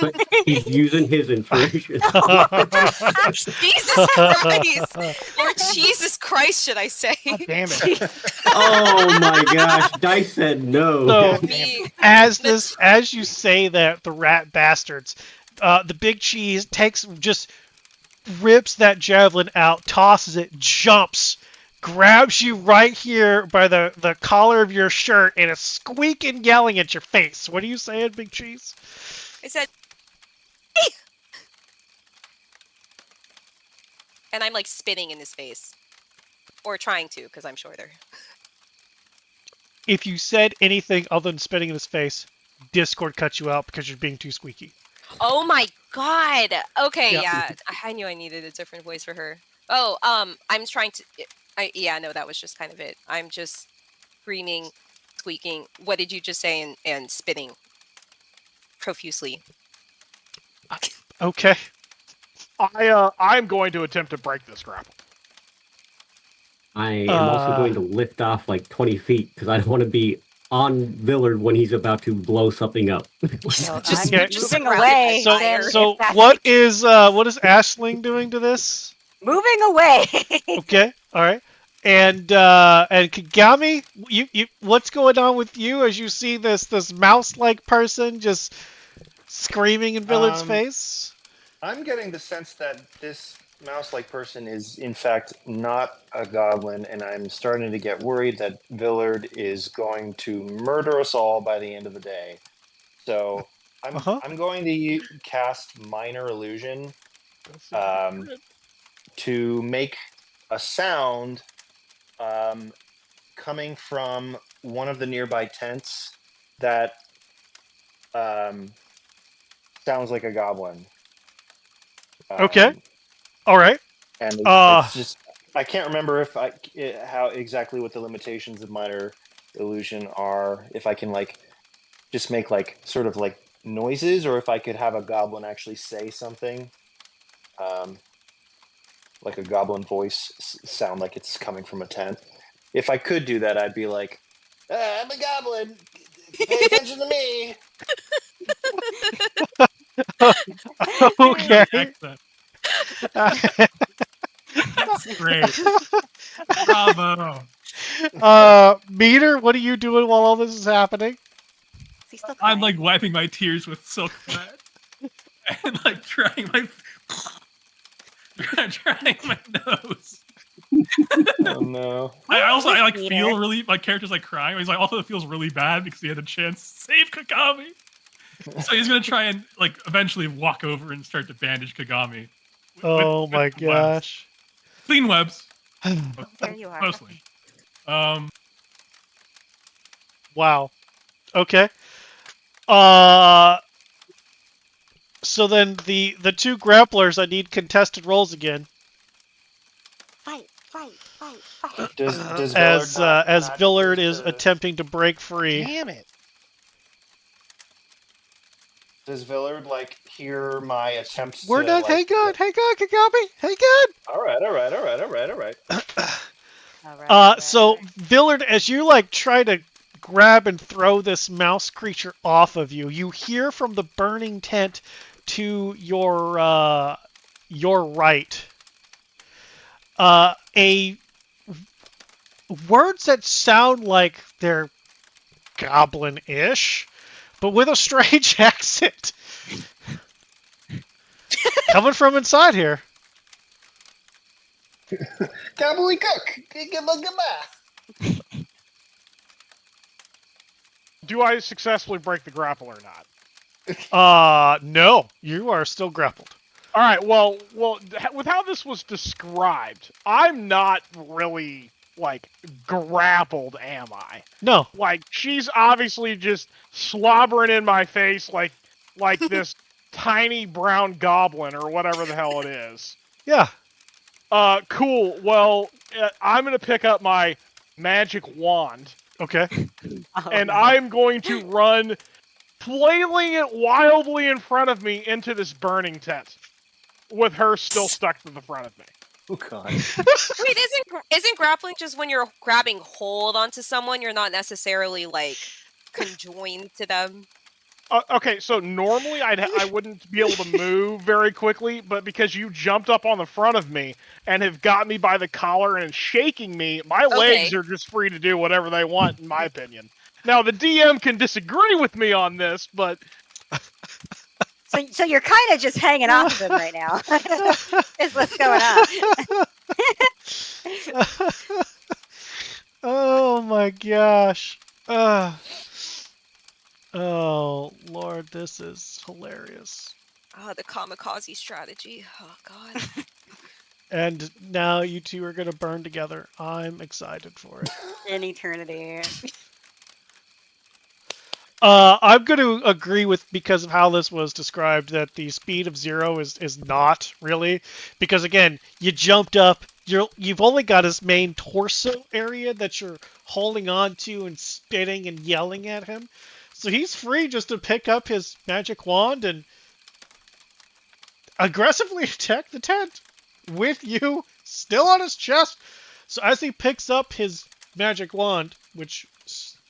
But he's using his information. Jesus Christ! Or Jesus Christ, should I say? Damn it. Oh my gosh, Dice said no. So, Me. as you say that, the rat bastards, the Big Cheese just rips that javelin out, tosses it, jumps grabs you right here by the collar of your shirt and is squeaking, yelling at your face. What are you saying, Big Cheese? I said, and I'm like spitting in his face, or trying to, because I'm shorter. If you said anything other than spitting in his face, Discord cuts you out because you're being too squeaky. Oh my god. Okay, Yeah. yeah. I knew I needed a different voice for her. Oh, I'm trying to. Yeah, no, that was just kind of it. I'm just screaming, squeaking. What did you just say? And spitting profusely. Okay. I'm going to attempt to break this grapple. I am also going to lift off like 20 feet because I don't want to be on Villard when he's about to blow something up. So Just- I'm just moving surrounded by away. So fire. then so if that's what the- is Ashling doing to this? moving away? Okay, all right. And Kagami, you what's going on with you as you see this mouse-like person just screaming in Villard's face? I'm getting the sense that this mouse-like person is, in fact, not a goblin, and I'm starting to get worried that Villard is going to murder us all by the end of the day. So I'm going to cast Minor Illusion to make a sound coming from one of the nearby tents that sounds like a goblin. Okay. All right. And it's just I can't remember if how exactly what the limitations of minor illusion are. If I can like just make like sort of like noises, or if I could have a goblin actually say something, like a goblin voice sound like it's coming from a tent. If I could do that, I'd be like, "I'm a goblin. Pay attention to me." Okay. Accent. That's great. Bravo. Meter, what are you doing while all this is happening? Is he still I'm crying? like wiping my tears with silk thread and like trying my nose. Oh no! I like Peter. feel really my character's like crying. He's like also feels really bad because he had a chance to save Kagami. So he's gonna try and like eventually walk over and start to bandage Kagami. Oh with my webs. gosh. Clean webs. There you are. Mostly. Wow. Okay. So then the two grapplers, I need contested rolls again. Fight, fight, fight, fight. Does Villard As not Villard use is the- attempting to break free. Damn it. Does Villard like hear my attempts? We're to, not. like, Hang on, Kagami. Hang on. All right. All right, So Villard, as you like try to grab and throw this mouse creature off of you, you hear from the burning tent to your right a words that sound like they're goblin-ish, but with a strange accent coming from inside here. Gobbledygook. Do I successfully break the grapple or not? No, you are still grappled. All right. Well, with how this was described, I'm not really like grappled, am I? No. Like she's obviously just slobbering in my face like this tiny brown goblin or whatever the hell it is. Yeah. Cool. Well, I'm gonna pick up my magic wand Okay. Oh, and no. I'm going to run, flailing it wildly in front of me into this burning tent, with her still stuck to the front of me. Oh god. Wait, isn't grappling just when you're grabbing hold onto someone? You're not necessarily like conjoined to them. Okay, so normally I wouldn't be able to move very quickly, but because you jumped up on the front of me and have got me by the collar and shaking me, my legs are just free to do whatever they want, in my opinion. Now the DM can disagree with me on this, but So you're kind of just hanging off of him right now. Is what's going on. Oh my gosh. Oh Lord, this is hilarious. The kamikaze strategy. Oh God. And now you two are gonna burn together. I'm excited for it. In eternity. I'm going to agree with, because of how this was described, that the speed of zero is not really, because again, you jumped up. You've only got his main torso area that you're holding on to and spitting and yelling at him. So he's free just to pick up his magic wand and aggressively attack the tent with you still on his chest. So as he picks up his magic wand, which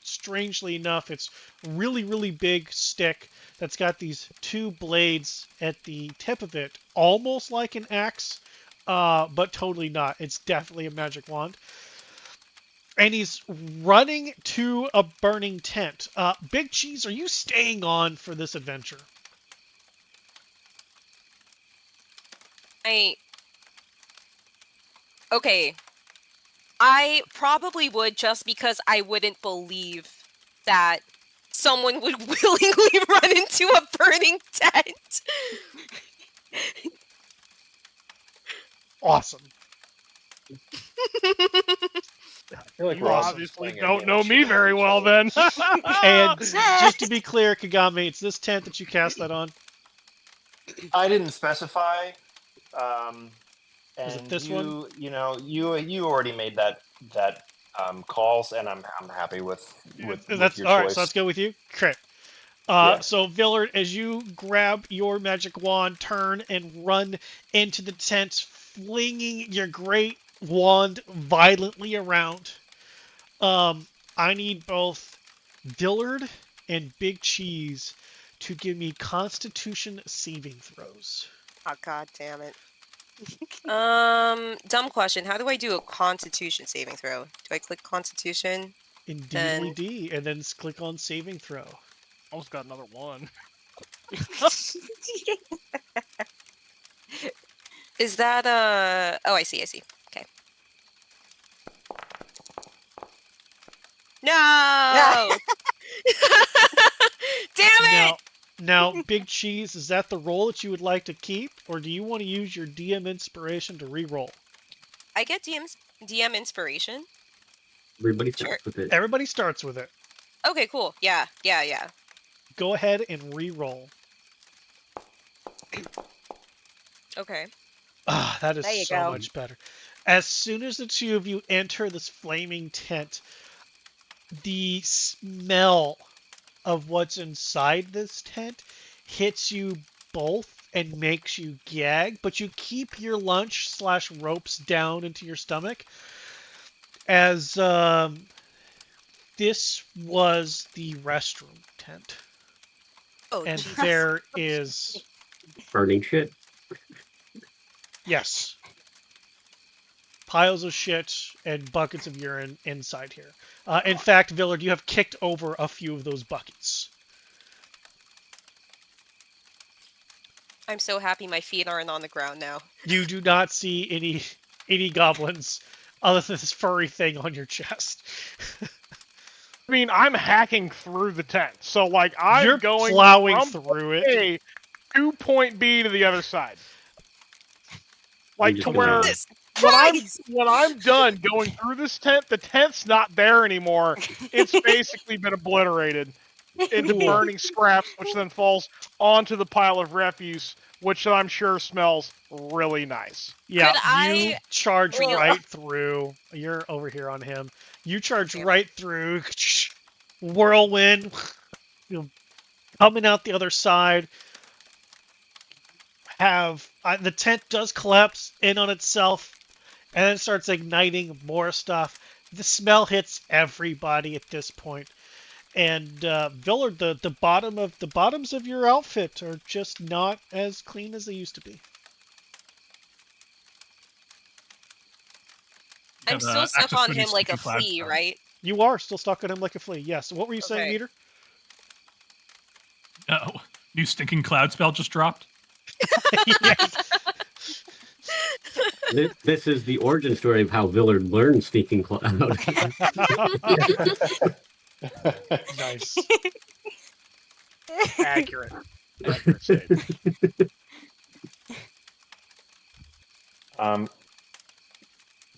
strangely enough, it's really, really big stick that's got these two blades at the tip of it, almost like an axe, but totally not. It's definitely a magic wand. And he's running to a burning tent. Big Cheese, are you staying on for this adventure? Okay. I probably would, just because I wouldn't believe that someone would willingly run into a burning tent. Awesome. I feel like You we're also obviously playing our don't game know of me shoot very each well other. then. And just to be clear, Kagame, it's this tent that you cast that on. I didn't specify. Um, Is it and this one? you already made that calls, and I'm happy with That's your all choice. right. So let's go with you. Okay. Yeah. So Villard, as you grab your magic wand, turn and run into the tent, flinging your great wand violently around. I need both Villard and Big Cheese to give me Constitution saving throws. Oh god damn it. Dumb question. How do I do a Constitution saving throw? Do I click Constitution? Indeedly D, and then click on saving throw. Almost got another one. Is that Oh, I see. Okay. No! Damn it! Now, Big Cheese, is that the roll that you would like to keep, or do you want to use your DM inspiration to re-roll? I get DM inspiration. Everybody starts with it. Everybody starts with it. Okay, cool. Yeah. Go ahead and re-roll. Okay. Ah, that is There you so go. much better. As soon as the two of you enter this flaming tent, the smell of what's inside this tent hits you both and makes you gag, but you keep your lunch/ropes down into your stomach, as this was the restroom tent. Oh, And Jesus. there is... Burning shit. Yes. Piles of shit and buckets of urine inside here. In fact, Villard, you have kicked over a few of those buckets. I'm so happy my feet aren't on the ground now. You do not see any goblins other than this furry thing on your chest. I mean, I'm hacking through the tent, so like I'm You're going plowing from through it. A to point B to the other side. Like just to gonna- where Jesus when I'm done going through this tent, the tent's not there anymore. It's basically been obliterated into Cool. burning scraps, which then falls onto the pile of refuse, which I'm sure smells really nice. Yeah, Could you I- charge Well- right through. You're over here on him. You charge Damn it. right through. Whirlwind. Coming out the other side. The tent does collapse in on itself, and then starts igniting more stuff. The smell hits everybody at this point. And Villard, the bottoms of your outfit are just not as clean as they used to be. I'm Have, still stuck access on to him new like a stinking cloud flea, spell. right? You are still stuck on him like a flea. Yes. What were you saying, Okay. Meter? No, new stinking cloud spell just dropped. Yes. This is the origin story of how Villard learned Sneaking Cloud. Nice. Accurate. Accurate statement.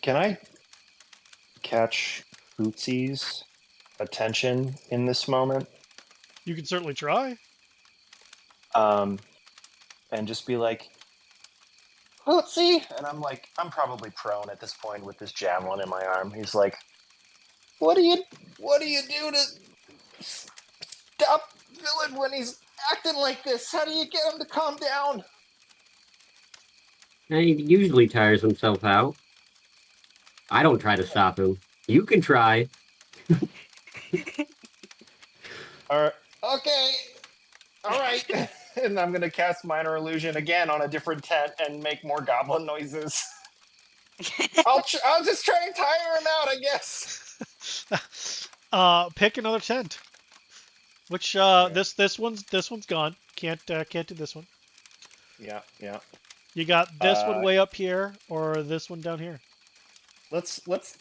Can I catch Hootsy's attention in this moment? You can certainly try. And just be like, Hootsy, and I'm probably prone at this point with this javelin in my arm. He's like, what do you do to stop Villard when he's acting like this? How do you get him to calm down? He usually tires himself out. I don't try to stop him. You can try. Okay. All right. And I'm gonna cast Minor Illusion again on a different tent and make more goblin noises. I'll just try and tire him out, I guess. Pick another tent. Which this one's gone. Can't do this one. Yeah. You got this one way up here or this one down here.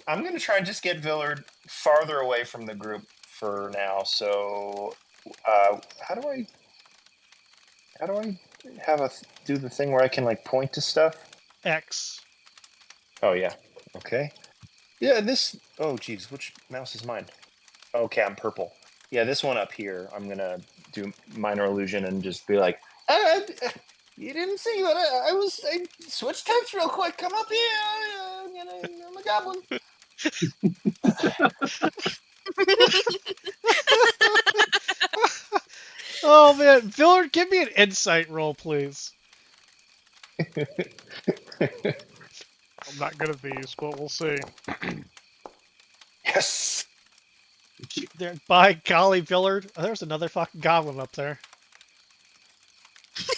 I'm gonna try and just get Villard farther away from the group for now. So how do I do the thing where I can like point to stuff? X. Oh yeah. Okay. Yeah, oh geez, which mouse is mine? Okay, I'm purple. Yeah, this one up here, I'm gonna do Minor Illusion and just be like, you didn't see that I switched tents real quick. Come up here. I'm a goblin. Oh man, Villard, give me an insight roll, please. I'm not good at these, but we'll see. Yes. There, by golly, Villard, there's another fucking goblin up there.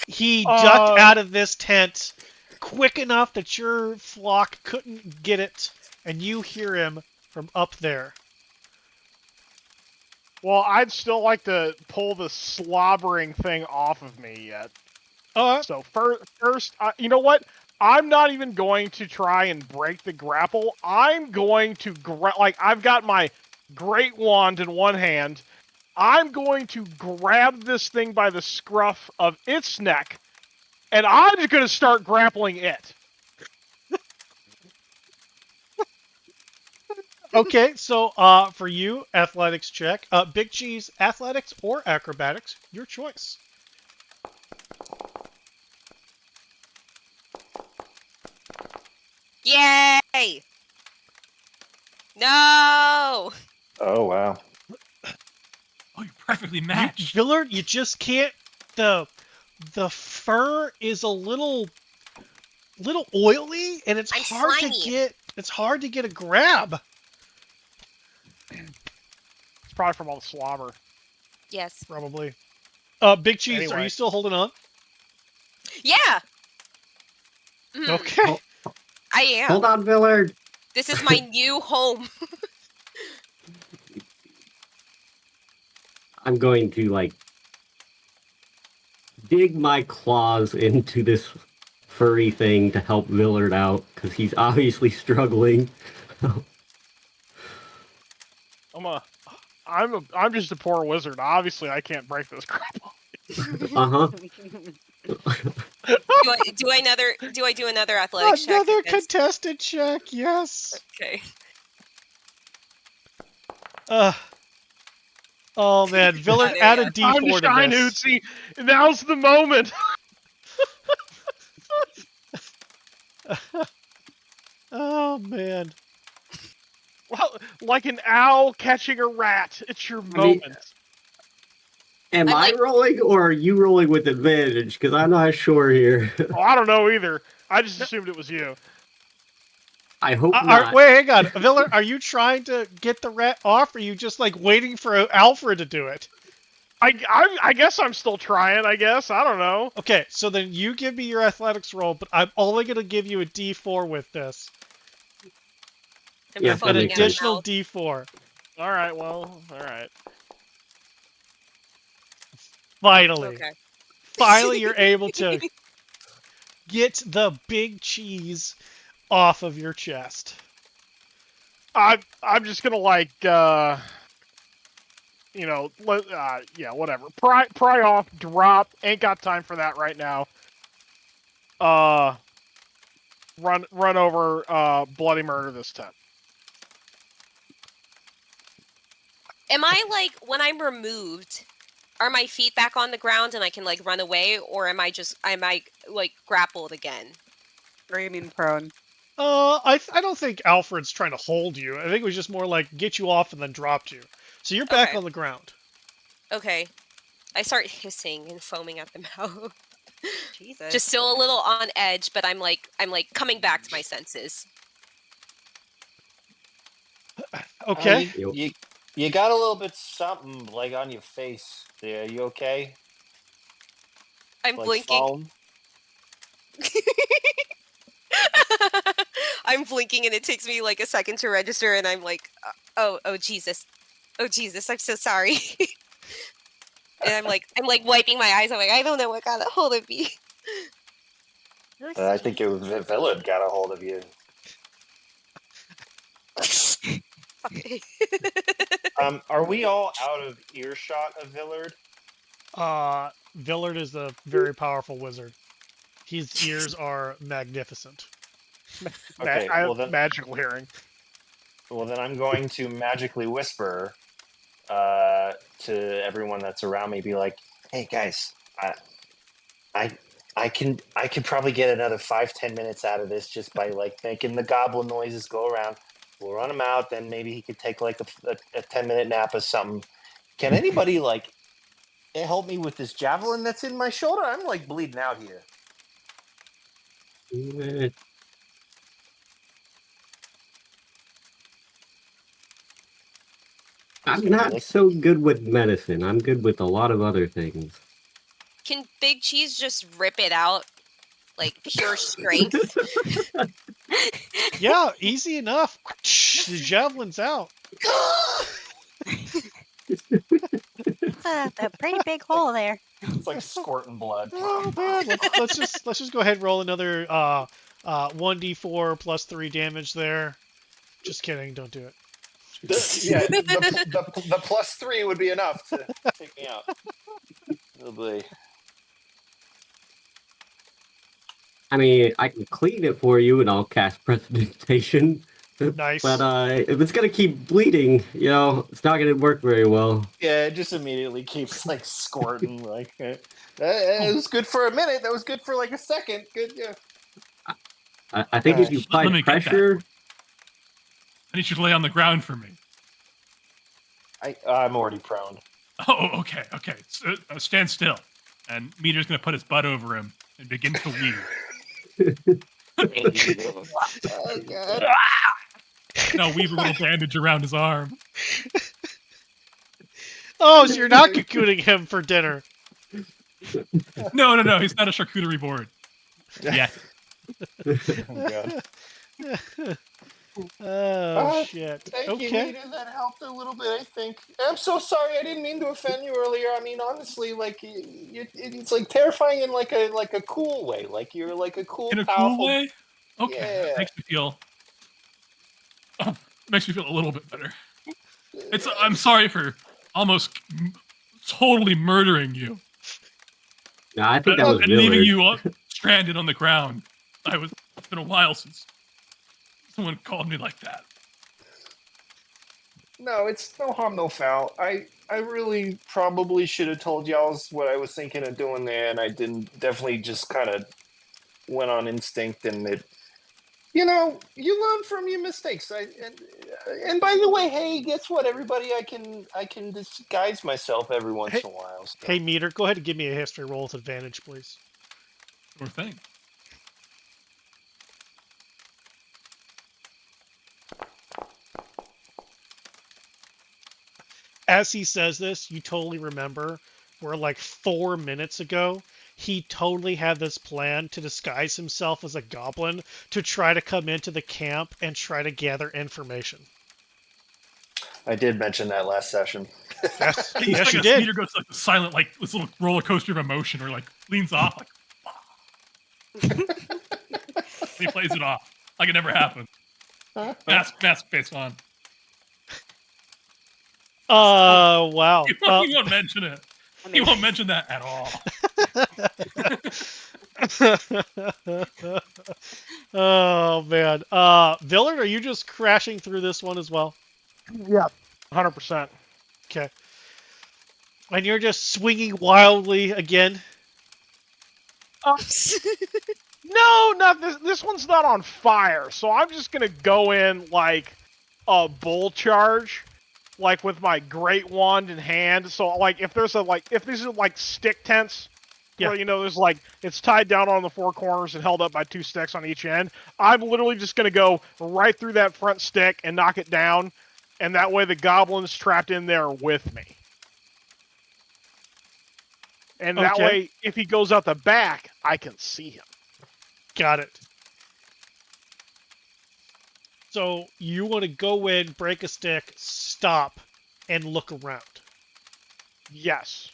He ducked out of this tent quick enough that your flock couldn't get it, and you hear him from up there. Well, I'd still like to pull the slobbering thing off of me yet. So first, you know what? I'm not even going to try and break the grapple. I'm going to I've got my great wand in one hand. I'm going to grab this thing by the scruff of its neck, and I'm just going to start grappling it. Okay, so for you, athletics check. Big Cheese, athletics or acrobatics, your choice. Yay! No! Oh wow. Oh, you're perfectly matched. Villard, you just can't. The fur is a little oily, and it's I'm hard slimy. to get. It's hard to get a grab. It's probably from all the slobber. Yes. Probably. Big Cheese, are Anyway. you still holding on? Yeah! Mhm, Okay. I am. Hold on, Villard. This is my new home. I'm going to like dig my claws into this furry thing to help Villard out because he's obviously struggling. I'm just a poor wizard. Obviously, I can't break this grapple. Uh-huh. Do I do another athletics check? Another against- contested check, yes. Okay. Oh man, Villard, there add you a go. D4 Time to shine, to this. Hootsy. Now's the moment. Oh man. Well, like an owl catching a rat. It's your mean- moment. Am I'm I like- rolling or are you rolling with advantage? Because I'm not sure here. Oh, I don't know either. I just assumed it was you. I hope not. Wait, hang on. Villard, are you trying to get the rat off, or are you just like waiting for Alfred to do it? I guess I'm still trying, I guess. I don't know. Okay, so then you give me your athletics roll, but I'm only going to give you a D4 with this. I'm Yeah, An foaming at the additional mouth. D4. Alright, well, alright. Finally. Okay. Finally, you're able to get the big cheese off of your chest. I'm just gonna like yeah, whatever. Pry off, drop. Ain't got time for that right now. Run over bloody murder this tent. Am I like when I'm removed? Are my feet back on the ground and I can like run away, or am I like grappled again? Or you mean prone? I don't think Alfred's trying to hold you. I think it was just more like get you off and then dropped you. So you're back Okay. on the ground. Okay. I start hissing and foaming at the mouth. Jesus. Just still a little on edge, but I'm like coming back to my senses. Okay. You got a little bit something like on your face. There, you okay? I'm Like blinking. foam? I'm blinking and it takes me like a second to register, and I'm like, oh Jesus, I'm so sorry. And I'm like wiping my eyes. I'm like, I don't know what got a hold of me. I think it was Villard got a hold of you. Are we all out of earshot of Villard? Villard is a very powerful wizard. His ears are magnificent. Okay, I well have then, magical hearing. well then, I'm going to magically whisper to everyone that's around me. Be like, "Hey guys, I can probably get another 5-10 minutes out of this just by like making the goblin noises go around. We'll run him out, then maybe he could take like a 10-minute nap or something. Can anybody like help me with this javelin that's in my shoulder? I'm like bleeding out here." I'm not so good with medicine. I'm good with a lot of other things. Can Big Cheese just rip it out, like pure strength? Yeah, easy enough. The javelin's out. It's a pretty big hole there. It's like squirting blood. Oh man, let's just go ahead and roll another 1d4 plus 3 damage there. Just kidding, don't do it. The +3 would be enough to take me out. Oh boy. I mean, I can clean it for you and I'll cast Prestidigitation. Nice. But if it's going to keep bleeding, it's not going to work very well. Yeah, it just immediately keeps like squirting. Like it was good for a minute. That was good for like a second. Good, yeah. I think if you Let apply me get pressure, I need you to lay on the ground for me. I'm already prone. Oh, okay. So, stand still. And Meter's going to put his butt over him and begin to weave. Oh god. Now weave a little bandage around his arm. Oh, so you're not cocooning him for dinner. No. He's not a charcuterie board. Yeah. Oh god. Oh shit. Thank you, Okay. Nita. That helped a little bit, I think. I'm so sorry. I didn't mean to offend you earlier. I mean, honestly, like it's like terrifying in like a cool way. Like you're like a cool, In a powerful cool way? Okay. Yeah. That makes me feel a little bit better. I'm sorry for almost totally murdering you. no, I think that was And leaving Villard. you stranded on the ground. It's been a while since someone called me like that. No, it's no harm, no foul. I really probably should have told y'all what I was thinking of doing there, and I didn't. Definitely just kind of went on instinct, and it. You learn from your mistakes. And by the way, hey, guess what, everybody? I can disguise myself every once in a while. So. Hey, Meter, go ahead and give me a history roll with advantage, please. Sure thing. As he says this, you totally remember where like 4 minutes ago, he totally had this plan to disguise himself as a goblin to try to come into the camp and try to gather information. I did mention that last session. Yes, He's yes like you a did. Meter goes like the silent, like this little roller coaster of emotion, or like leans off, like he plays it off. Like it never happened. Mask face on. Wow. He won't mention it. He won't mention that at all. Oh man. Villard, are you just crashing through this one as well? Yeah, 100%. Okay. And you're just swinging wildly again. No, not this. This one's not on fire, so I'm just gonna go in like a bull charge, like with my great wand in hand. So like if these are like stick tents, Yeah. where there's like it's tied down on the four corners and held up by 2 sticks on each end. I'm literally just gonna go right through that front stick and knock it down, and that way the goblin's trapped in there with me. And that Okay. way, if he goes out the back, I can see him. Got it. So you want to go in, break a stick, stop, and look around. Yes.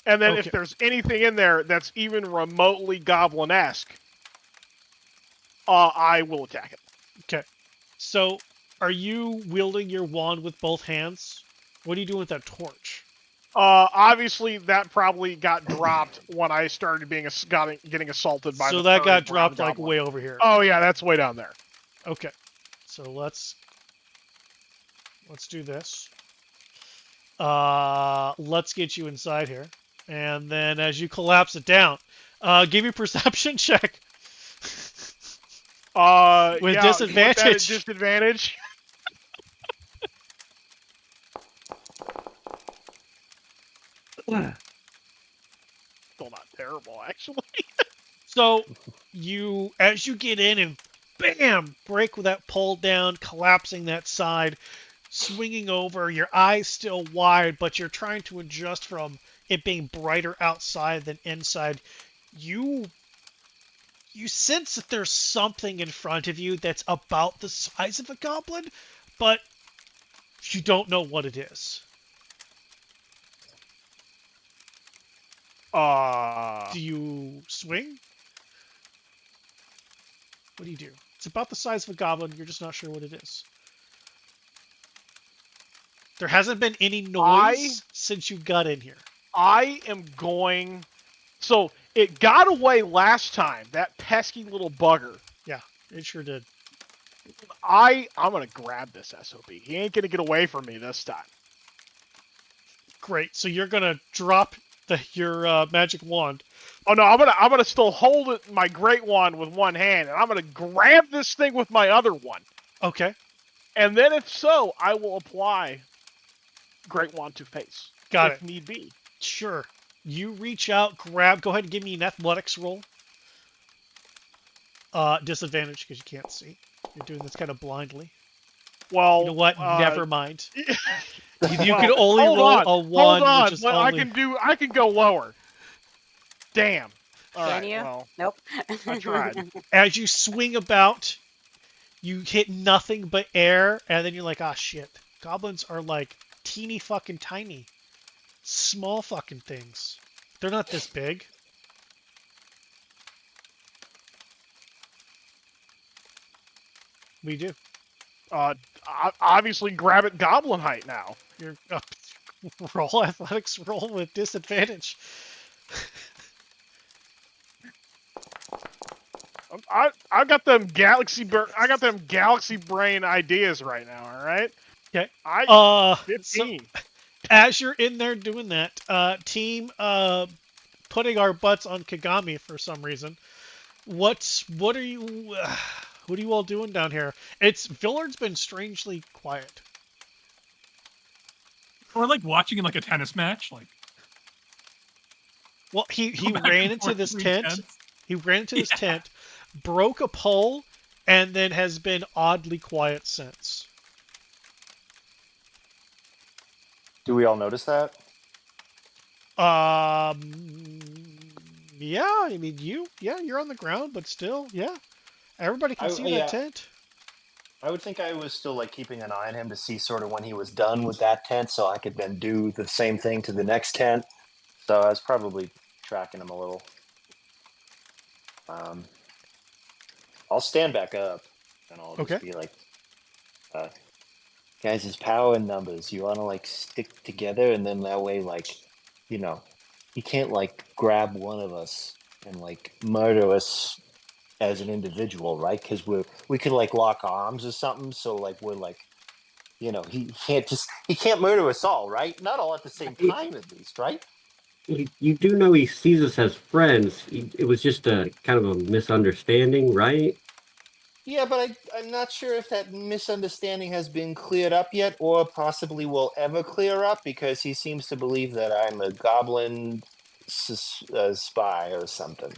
And then Okay. if there's anything in there that's even remotely goblin-esque, I will attack it. Okay. So are you wielding your wand with both hands? What are you doing with that torch? Obviously, that probably got dropped when I started getting assaulted by So the that got third dropped brown like goblin. way over here. Oh, yeah, that's way down there. Okay. So let's do this. Let's get you inside here. And then as you collapse it down, give me a perception check. With yeah, disadvantage. put that at disadvantage. Still not terrible, actually. So as you get in and bam, break with that pole down, collapsing that side, swinging over, your eyes still wide, but you're trying to adjust from it being brighter outside than inside. You sense that there's something in front of you that's about the size of a goblin, but you don't know what it is. Do you swing? What do you do? It's about the size of a goblin. You're just not sure what it is. There hasn't been any noise since you got in here. I am going... So, it got away last time, that pesky little bugger. Yeah, it sure did. I'm going to grab this SOB. He ain't going to get away from me this time. Great. So you're going to drop your magic wand. Oh no, I'm gonna still hold it, my great wand with one hand, and I'm gonna grab this thing with my other one. Okay. And then if so, I will apply great wand to face. Got if it. need be. Sure. You reach out, grab. Go ahead and give me an athletics roll. Disadvantage because you can't see. You're doing this kind of blindly. Well, you know what? Never mind. You Well, can only hold roll on, a one, hold on. which is Well, only... I can go lower. Damn. All Can right, you? well, Nope. I tried. As you swing about, you hit nothing but air, and then you're like, ah, shit. Goblins are like teeny fucking tiny. Small fucking things. They're not this big. We do. Obviously grab it goblin height now. You're roll athletics roll with disadvantage. I got them galaxy brain ideas right now. All right. Okay. 15. So, as you're in there doing that, team putting our butts on Kagami for some reason. What are you all doing down here? Villard's been strangely quiet. We're like watching like a tennis match, like. Well, he Go back ran and into forth this between tent. tents. He ran into this tent, broke a pole, and then has been oddly quiet since. Do we all notice that? Yeah, I mean, you're on the ground, but still, yeah. Everybody can see that tent. I would think I was still like keeping an eye on him to see sort of when he was done with that tent, so I could then do the same thing to the next tent. So I was probably tracking him a little. I'll stand back up, and I'll just Okay. be like, guys, it's power in numbers. You want to like stick together, and then that way, like, you know, he can't like grab one of us and like murder us as an individual, right? Because we could like lock arms or something. So like we're like, you know, he can't murder us all, right? Not all at the same time, at least, right? You do know he sees us as friends. It was just a kind of a misunderstanding, right? Yeah, but I'm not sure if that misunderstanding has been cleared up yet, or possibly will ever clear up, because he seems to believe that I'm a goblin spy or something.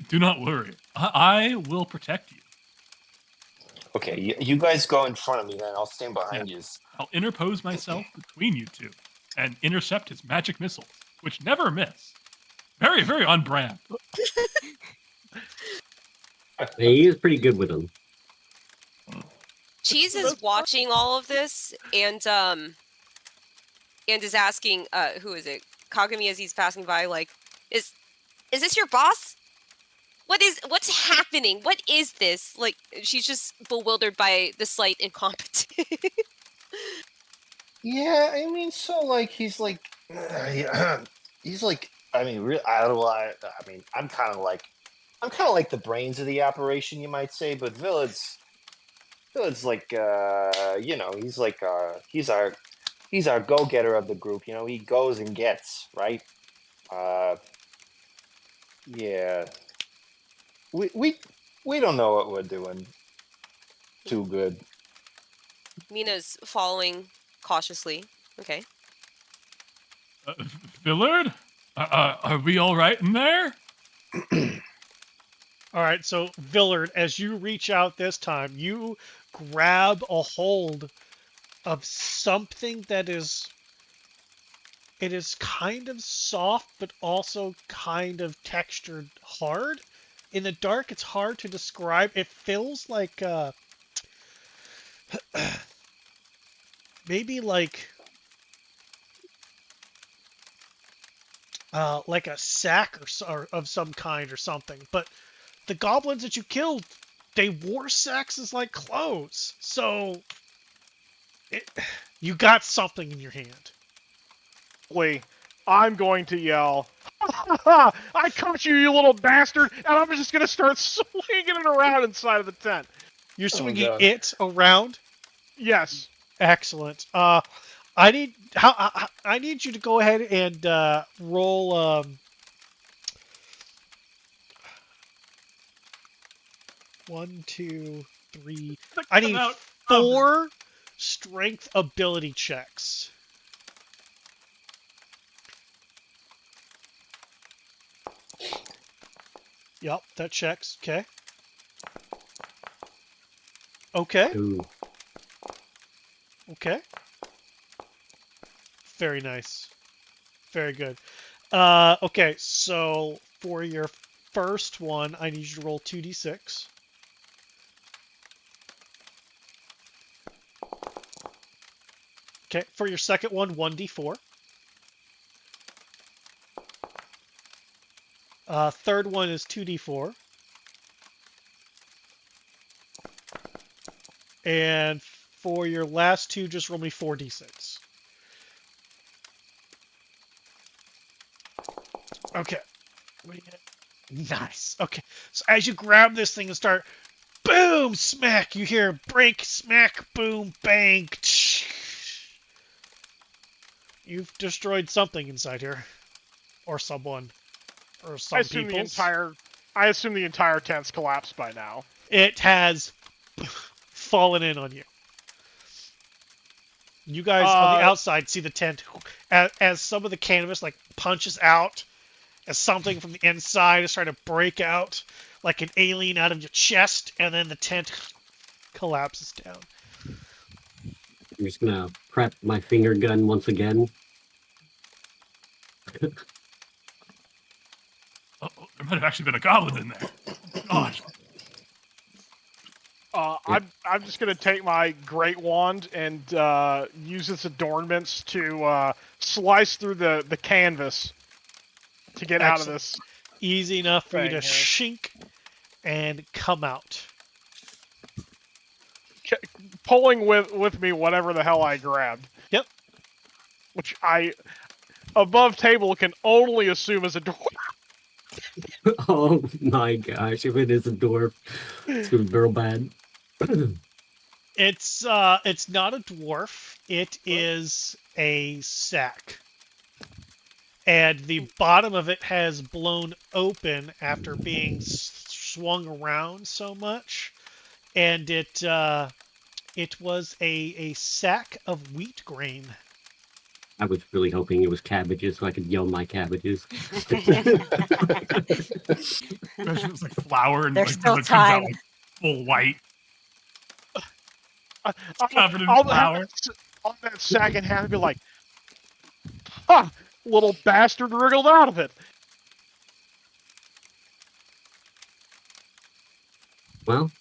Do not worry. I will protect you. Okay, you guys go in front of me, then I'll stand behind you. I'll interpose myself between you two and intercept his magic missiles, which never miss. Very, very on brand. He is pretty good with them. Cheese is watching all of this and is asking, who is it? Kagami, as he's passing by, like, is this your boss? What's happening? What is this? Like, she's just bewildered by the slight incompetence. Yeah, I mean, so like he's like, he's like, I mean, I mean, I'm kind of like the brains of the operation, you might say, but Villad's like, you know, he's like, he's our go-getter of the group. You know, he goes and gets, right. Yeah, we don't know what we're doing too good. Mina's following cautiously. Okay. Villard? Are we all right in there? All right, so Villard, as you reach out this time, you grab a hold of something that is kind of soft, but also kind of textured hard. In the dark, it's hard to describe. It feels like maybe like a sack or of some kind or something. But the goblins that you killed, they wore sacks as like clothes. So you got something in your hand. I'm going to yell, I caught you, you little bastard, and I'm just going to start swinging it around inside of the tent. You're swinging God. it around? Yes. Excellent. I need you to go ahead and roll 1, 2, 3. I need 4 strength ability checks. Yep, that checks. Okay. Okay. Ooh. Okay. Very nice. Very good. Okay, so for your first one, I need you to roll 2d6. Okay, for your second one, 1d4. Third one is 2d4. And for your last two, just roll me 4d6. Okay. Nice. Okay. So as you grab this thing and start, boom, smack, you hear break, smack, boom, bang. You've destroyed something inside here. Or someone. Or some I assume the entire tent's collapsed by now. It has fallen in on you. You guys on the outside see the tent as some of the canvas like punches out, as something from the inside is trying to break out like an alien out of your chest, and then the tent collapses down. I'm just gonna prep my finger gun once again. There might have actually been a goblin in there. Gosh. I'm just gonna take my great wand and use its adornments to slice through the canvas to get out of this. Easy enough for you to Thing here. shink and come out. Pulling with me whatever the hell I grabbed. Yep. Which I, above table, can only assume is a door. Oh my gosh! If it is a dwarf, it's gonna be real bad. It's not a dwarf. It is a sack. And the bottom of it has blown open after being swung around so much. And it was a sack of wheat grain. I was really hoping it was cabbages so I could yell my cabbages. It was like flour and There's like still it comes out time. like full white, I'll covered in have flour. on that sack and have it be like, ha! Little bastard wriggled out of it. Well, as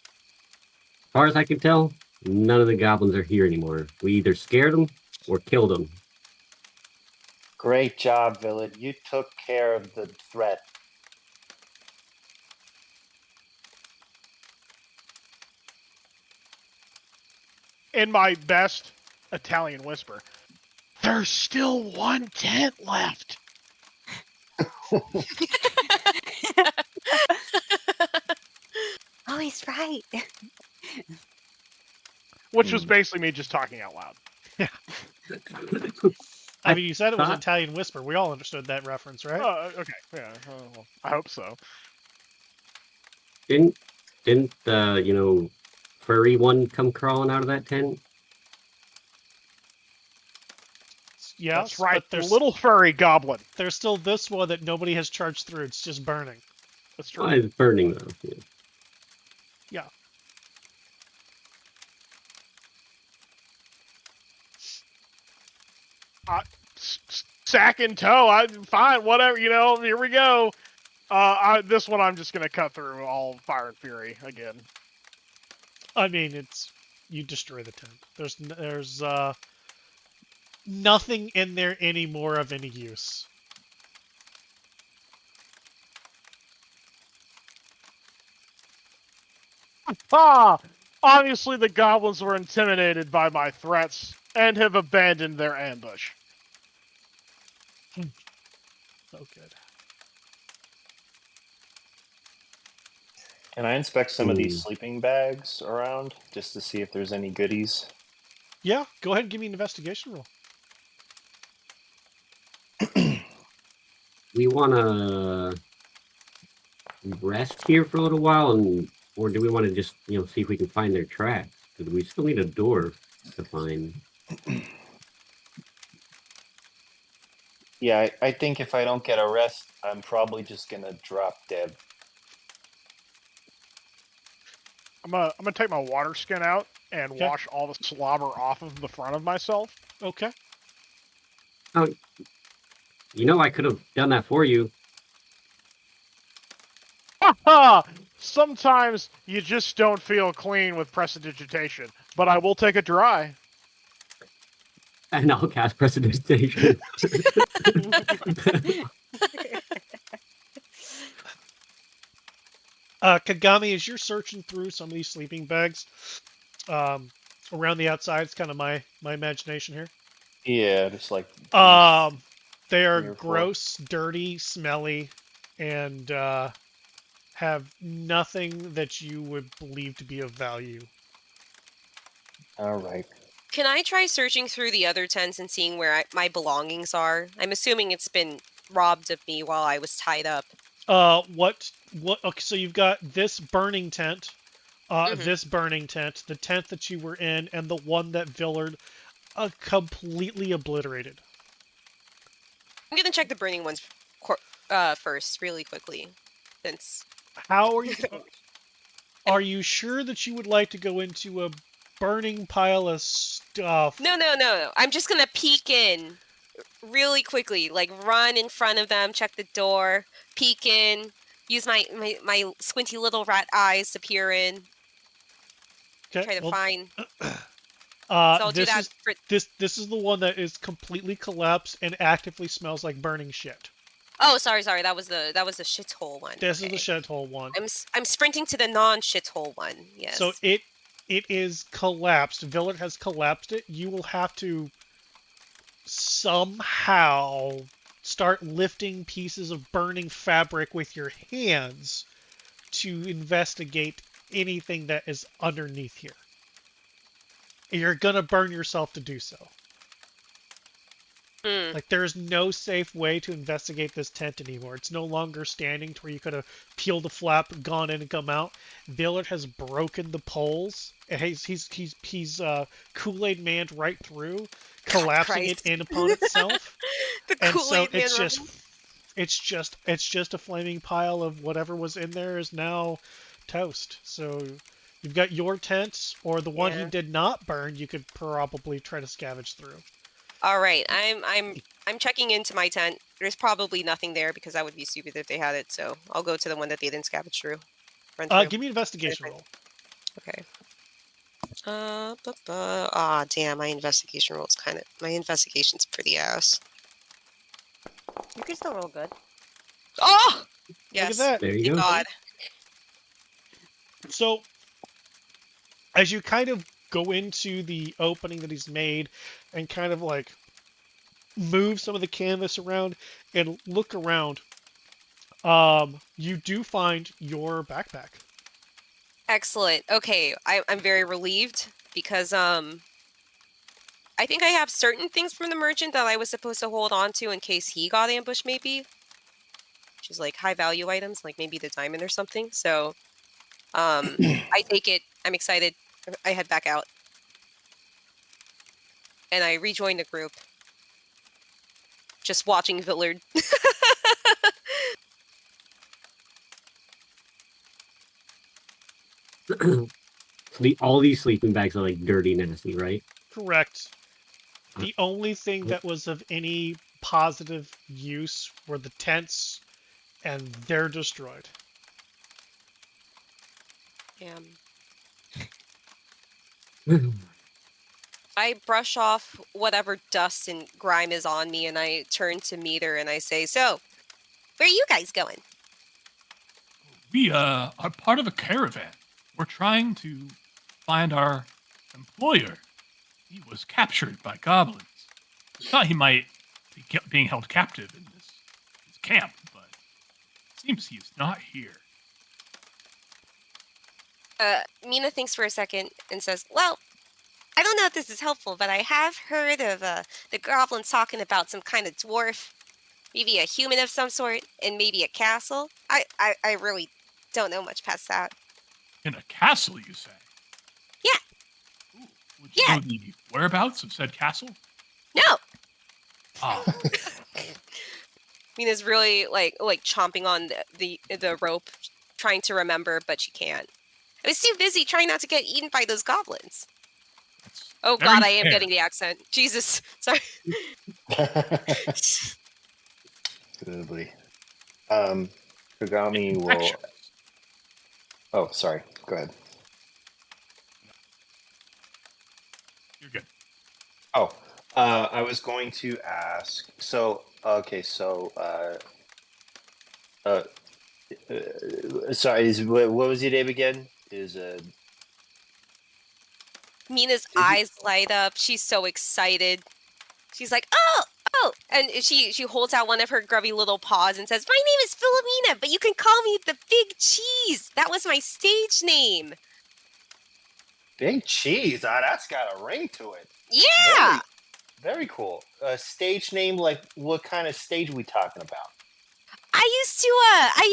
far as I can tell, none of the goblins are here anymore. We either scared them or killed them. Great job, Village. You took care of the threat. In my best Italian whisper, there's still one tent left. Oh, he's right. Which was basically me just talking out loud. I mean, you said it was thought- Italian Whisper. We all understood that reference, right? Okay, yeah, well, I hope so. Didn't the furry one come crawling out of that tent? Yes, That's right, but the there's, little furry goblin. there's still this one that nobody has charged through. It's just burning. That's true. Oh, it's burning though. Yeah. Yeah. Sack in tow. Fine, whatever. Here we go. This one I'm just gonna cut through all fire and fury again. I mean, you destroy the tent. There's nothing in there anymore of any use. Ah! Obviously, the goblins were intimidated by my threats and have abandoned their ambush. So good. Can I inspect some of these Ooh. sleeping bags around just to see if there's any goodies? Yeah, go ahead and give me an investigation roll. We want to rest here for a little while, or do we want to just see if we can find their tracks? Because we still need a door to find. Yeah, I think if I don't get a rest, I'm probably just gonna drop dead. I'm gonna take my water skin out and Okay. wash all the slobber off of the front of myself. Okay. I could have done that for you. Ha! Sometimes you just don't feel clean with prestidigitation, but I will take it dry. And I'll cast Prestidigitation. Kagami, as you're searching through some of these sleeping bags, around the outside, it's kind of my imagination here. Yeah, just like They are 3 or 4. gross, dirty, smelly, and have nothing that you would believe to be of value. All right. Can I try searching through the other tents and seeing where my belongings are? I'm assuming it's been robbed of me while I was tied up. What? Okay, so you've got this burning tent, Mhm. this burning tent, the tent that you were in, and the one that Villard completely obliterated. I'm gonna check the burning ones first, really quickly, since How are you? Are you sure that you would like to go into a burning pile of stuff? No. I'm just gonna peek in really quickly, like run in front of them, check the door, peek in, use my squinty little rat eyes to peer in, Okay. try to well, find. So I'll do this that is for. this is the one that is completely collapsed and actively smells like burning shit. Oh, sorry. That was the shithole one. This is Okay. the shithole one. I'm sprinting to the non-shithole one. Yes. So it is collapsed. Villard has collapsed it. You will have to somehow start lifting pieces of burning fabric with your hands to investigate anything that is underneath here. You're gonna burn yourself to do so. Like, there's no safe way to investigate this tent anymore. It's no longer standing to where you could have peeled the flap, gone in, and come out. Villard has broken the poles. He's Kool-Aid Man right through, collapsing it in upon itself. The And so Kool-Aid Man. it's just a flaming pile of whatever was in there is now toast. So you've got your tent, or the one he did not burn. You could probably try to scavenge through. All right, I'm checking into my tent. There's probably nothing there because that would be stupid if they had it. So I'll go to the one that they didn't scavenge through. Run through. Give me an investigation roll. Okay. Damn, my investigation roll is my investigation's pretty ass. You can still roll good. Oh, yes. Look at that. There you Thank go. God. So, as you kind of go into the opening that he's made and kind of like move some of the canvas around and look around, you do find your backpack. Excellent. Okay, I'm very relieved because I think I have certain things from the merchant that I was supposed to hold on to in case he got ambushed, maybe. Which is like high value items, like maybe the diamond or something. So I take it. I'm excited. I head back out. And I rejoin the group. Just watching Villard. All these sleeping bags are like dirty, nasty, right? Correct. The only thing that was of any positive use were the tents, and they're destroyed. I brush off whatever dust and grime is on me, and I turn to Meter and I say, "So, where are you guys going?" We are part of a caravan. We're trying to find our employer. He was captured by goblins. We thought he might be being held captive in this camp, but it seems he is not here. Mina thinks for a second and says, "Well, I don't know if this is helpful, but I have heard of the goblins talking about some kind of dwarf, maybe a human of some sort, and maybe a castle. I really don't know much past that." In a castle, you say? Yeah. Ooh, would you know the whereabouts of said castle? No. Ah, Mina's really like chomping on the rope, trying to remember, but she can't. I was too busy trying not to get eaten by those goblins. that's Oh very God, I am fair. getting the accent. Jesus, sorry. Goodly. Kagami will. Infections. Oh, sorry. Go ahead. You're good. Oh, I was going to ask. So, okay, so, sorry. What was your name again? Mina's eyes light up. She's so excited. She's like, oh, and she holds out one of her grubby little paws and says, "My name is Philomena, but you can call me the Big Cheese. That was my stage name." Big Cheese. That's got a ring to it. Yeah. Very cool. Stage name, like what kind of stage we talking about? I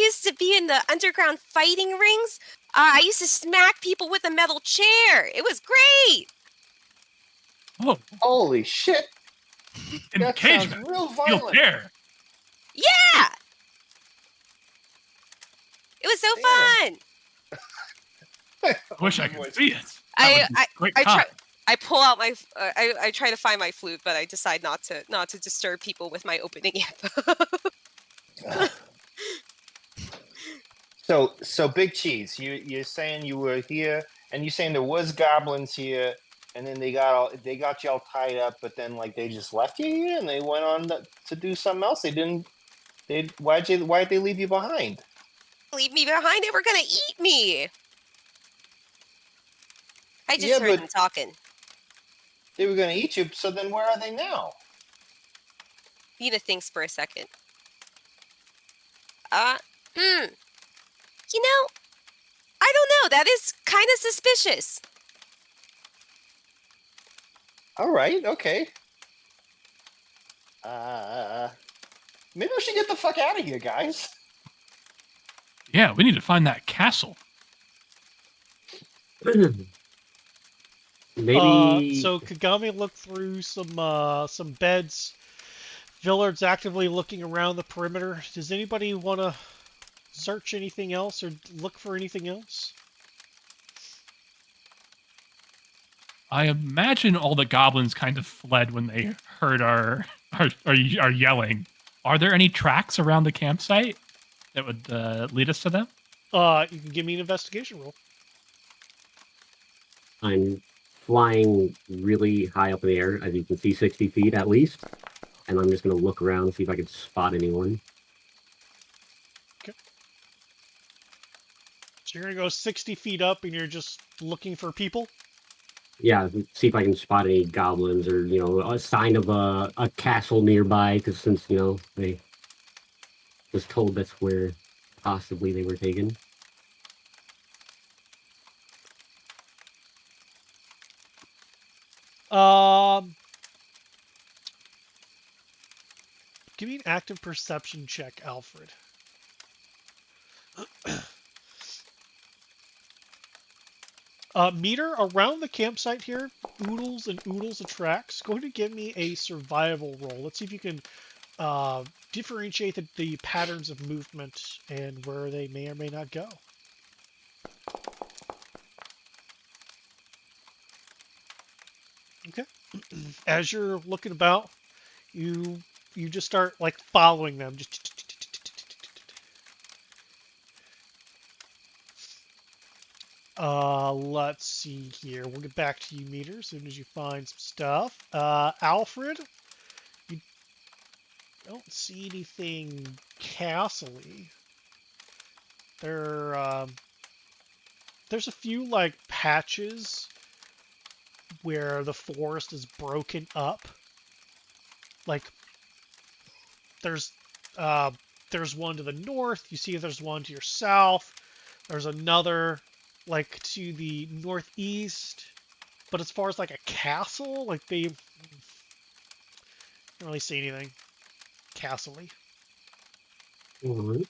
used to be in the underground fighting rings. I used to smack people with a metal chair. It was great. Oh, Holy shit! in the That cage sounds match. real Steel violent. chair. Yeah. It was so Damn. fun. I wish I could see it. I Great I time. try. I pull out my. I try to find my flute, but I decide not to disturb people with my opening anthem. So Big Cheese, you're saying you were here, and you're saying there was goblins here, and then they got y'all tied up, but then like they just left you here and they went on to do something else. They didn't Why'd they leave you behind? Leave me behind. They were gonna eat me. I just Yeah, heard but- them talking. They were gonna eat you. So then, where are they now? Mina thinks for a second. You know, I don't know. That is kind of suspicious. All right, okay. Maybe we should get the fuck out of here, guys. Yeah, we need to find that castle. Maybe. So Kagami looked through some beds. Villard's actively looking around the perimeter. Does anybody want to search anything else or look for anything else? I imagine all the goblins kind of fled when they heard our yelling. Are there any tracks around the campsite that would lead us to them? You can give me an investigation roll. I'm flying really high up in the air, as you can see, 60 feet at least. And I'm just going to look around and see if I can spot anyone. Okay. So you're going to go 60 feet up and you're just looking for people? Yeah, see if I can spot any goblins or, a sign of a castle nearby, because since, they was told that's where possibly they were taken. Give me an active perception check, Alfred. Meter, around the campsite here, oodles and oodles of tracks. Go ahead and give me a survival roll. Let's see if you can differentiate the patterns of movement and where they may or may not go. Okay. As you're looking about, you just start like following them. Let's see here. We'll get back to you, Meter, as soon as you find some stuff. Alfred, you don't see anything castle-y. There's a few like patches where the forest is broken up. Like there's one to the north. You see there's one to your south. There's another like to the northeast. But as far as like a castle, like they don't really see anything castle-y. Mm-hmm.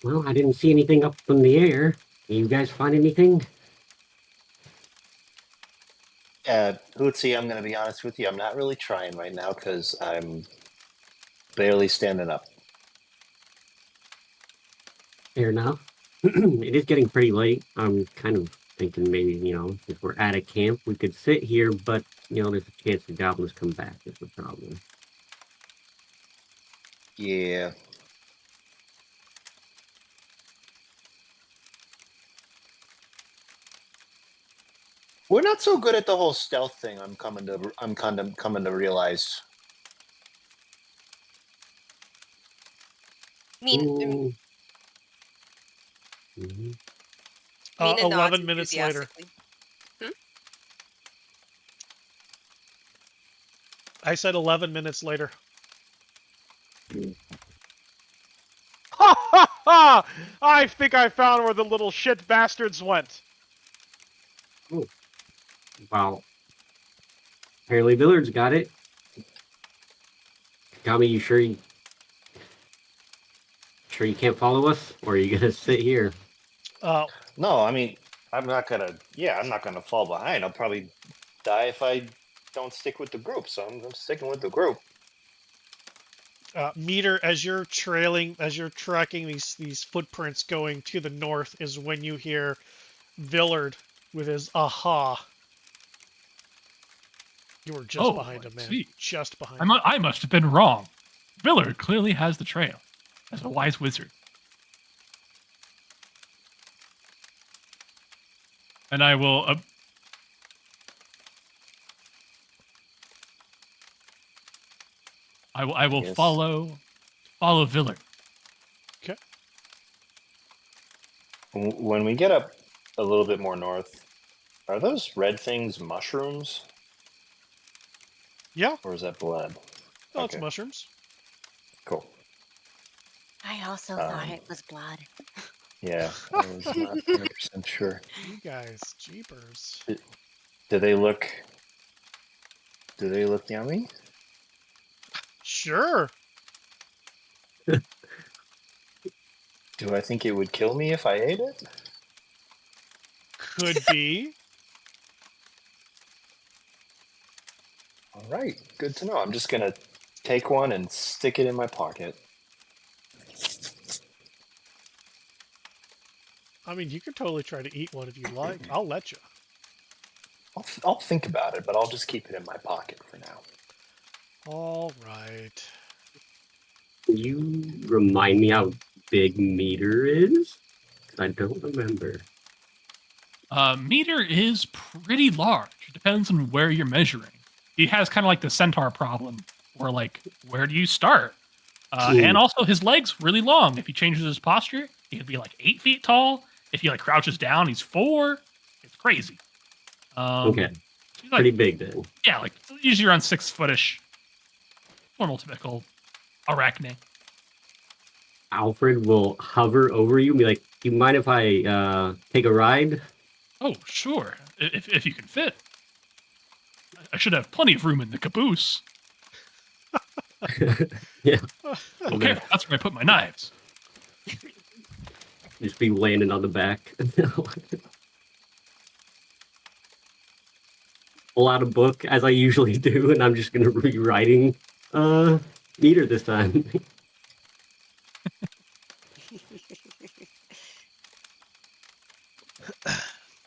Well, I didn't see anything up in the air. You guys find anything? Hootsie, I'm going to be honest with you. I'm not really trying right now because I'm barely standing up. Fair enough. It is getting pretty late. I'm kind of thinking maybe, if we're at a camp, we could sit here, but, there's a chance the goblins come back is the problem. Yeah. We're not so good at the whole stealth thing. I'm coming to realize. Mina Mm-hmm. nods 11 minutes later. enthusiastically. I said 11 minutes later. Ha ha ha! I think I found where the little shit bastards went. Wow. Apparently Villard's got it. Kami, you sure you can't follow us? Or are you gonna sit here? No, I mean, I'm not gonna fall behind. I'll probably die if I don't stick with the group. So I'm sticking with the group. Meter, as you're tracking these footprints going to the north, is when you hear Villard with his aha. You were just behind him, man. Sweet. Just behind him. I must have been wrong. Viller clearly has the trail as a wise wizard. And I will I will Yes. follow Viller. When we get up a little bit more north, are those red things mushrooms? Yeah. Or is that blood? Oh, it's Okay. mushrooms. Cool. I also thought it was blood. Yeah, I was not 100% sure. You guys, jeepers. Do they look yummy? Sure. Do I think it would kill me if I ate it? Could be. All right, good to know. I'm just gonna take one and stick it in my pocket. I mean, you could totally try to eat one if you like. I'll let you. I'll think about it, but I'll just keep it in my pocket for now. All right. Can you remind me how big Meter is? 'Cause I don't remember. Meter is pretty large. It depends on where you're measuring. He has kind of like the centaur problem, where like, where do you start? And also his legs really long. If he changes his posture, he could be like 8 feet tall. If he like crouches down, he's 4. It's crazy. Okay. He's Pretty like, big then. yeah, like usually around 6 footish. Normal, typical arachne. Alfred will hover over you and be like, "Do you mind if I take a ride?" Oh, sure. If you can fit. I should have plenty of room in the caboose. Yeah. Okay, that's where I put my knives. Just be landing on the back. Pull out a book as I usually do, and I'm just gonna be writing Meter this time.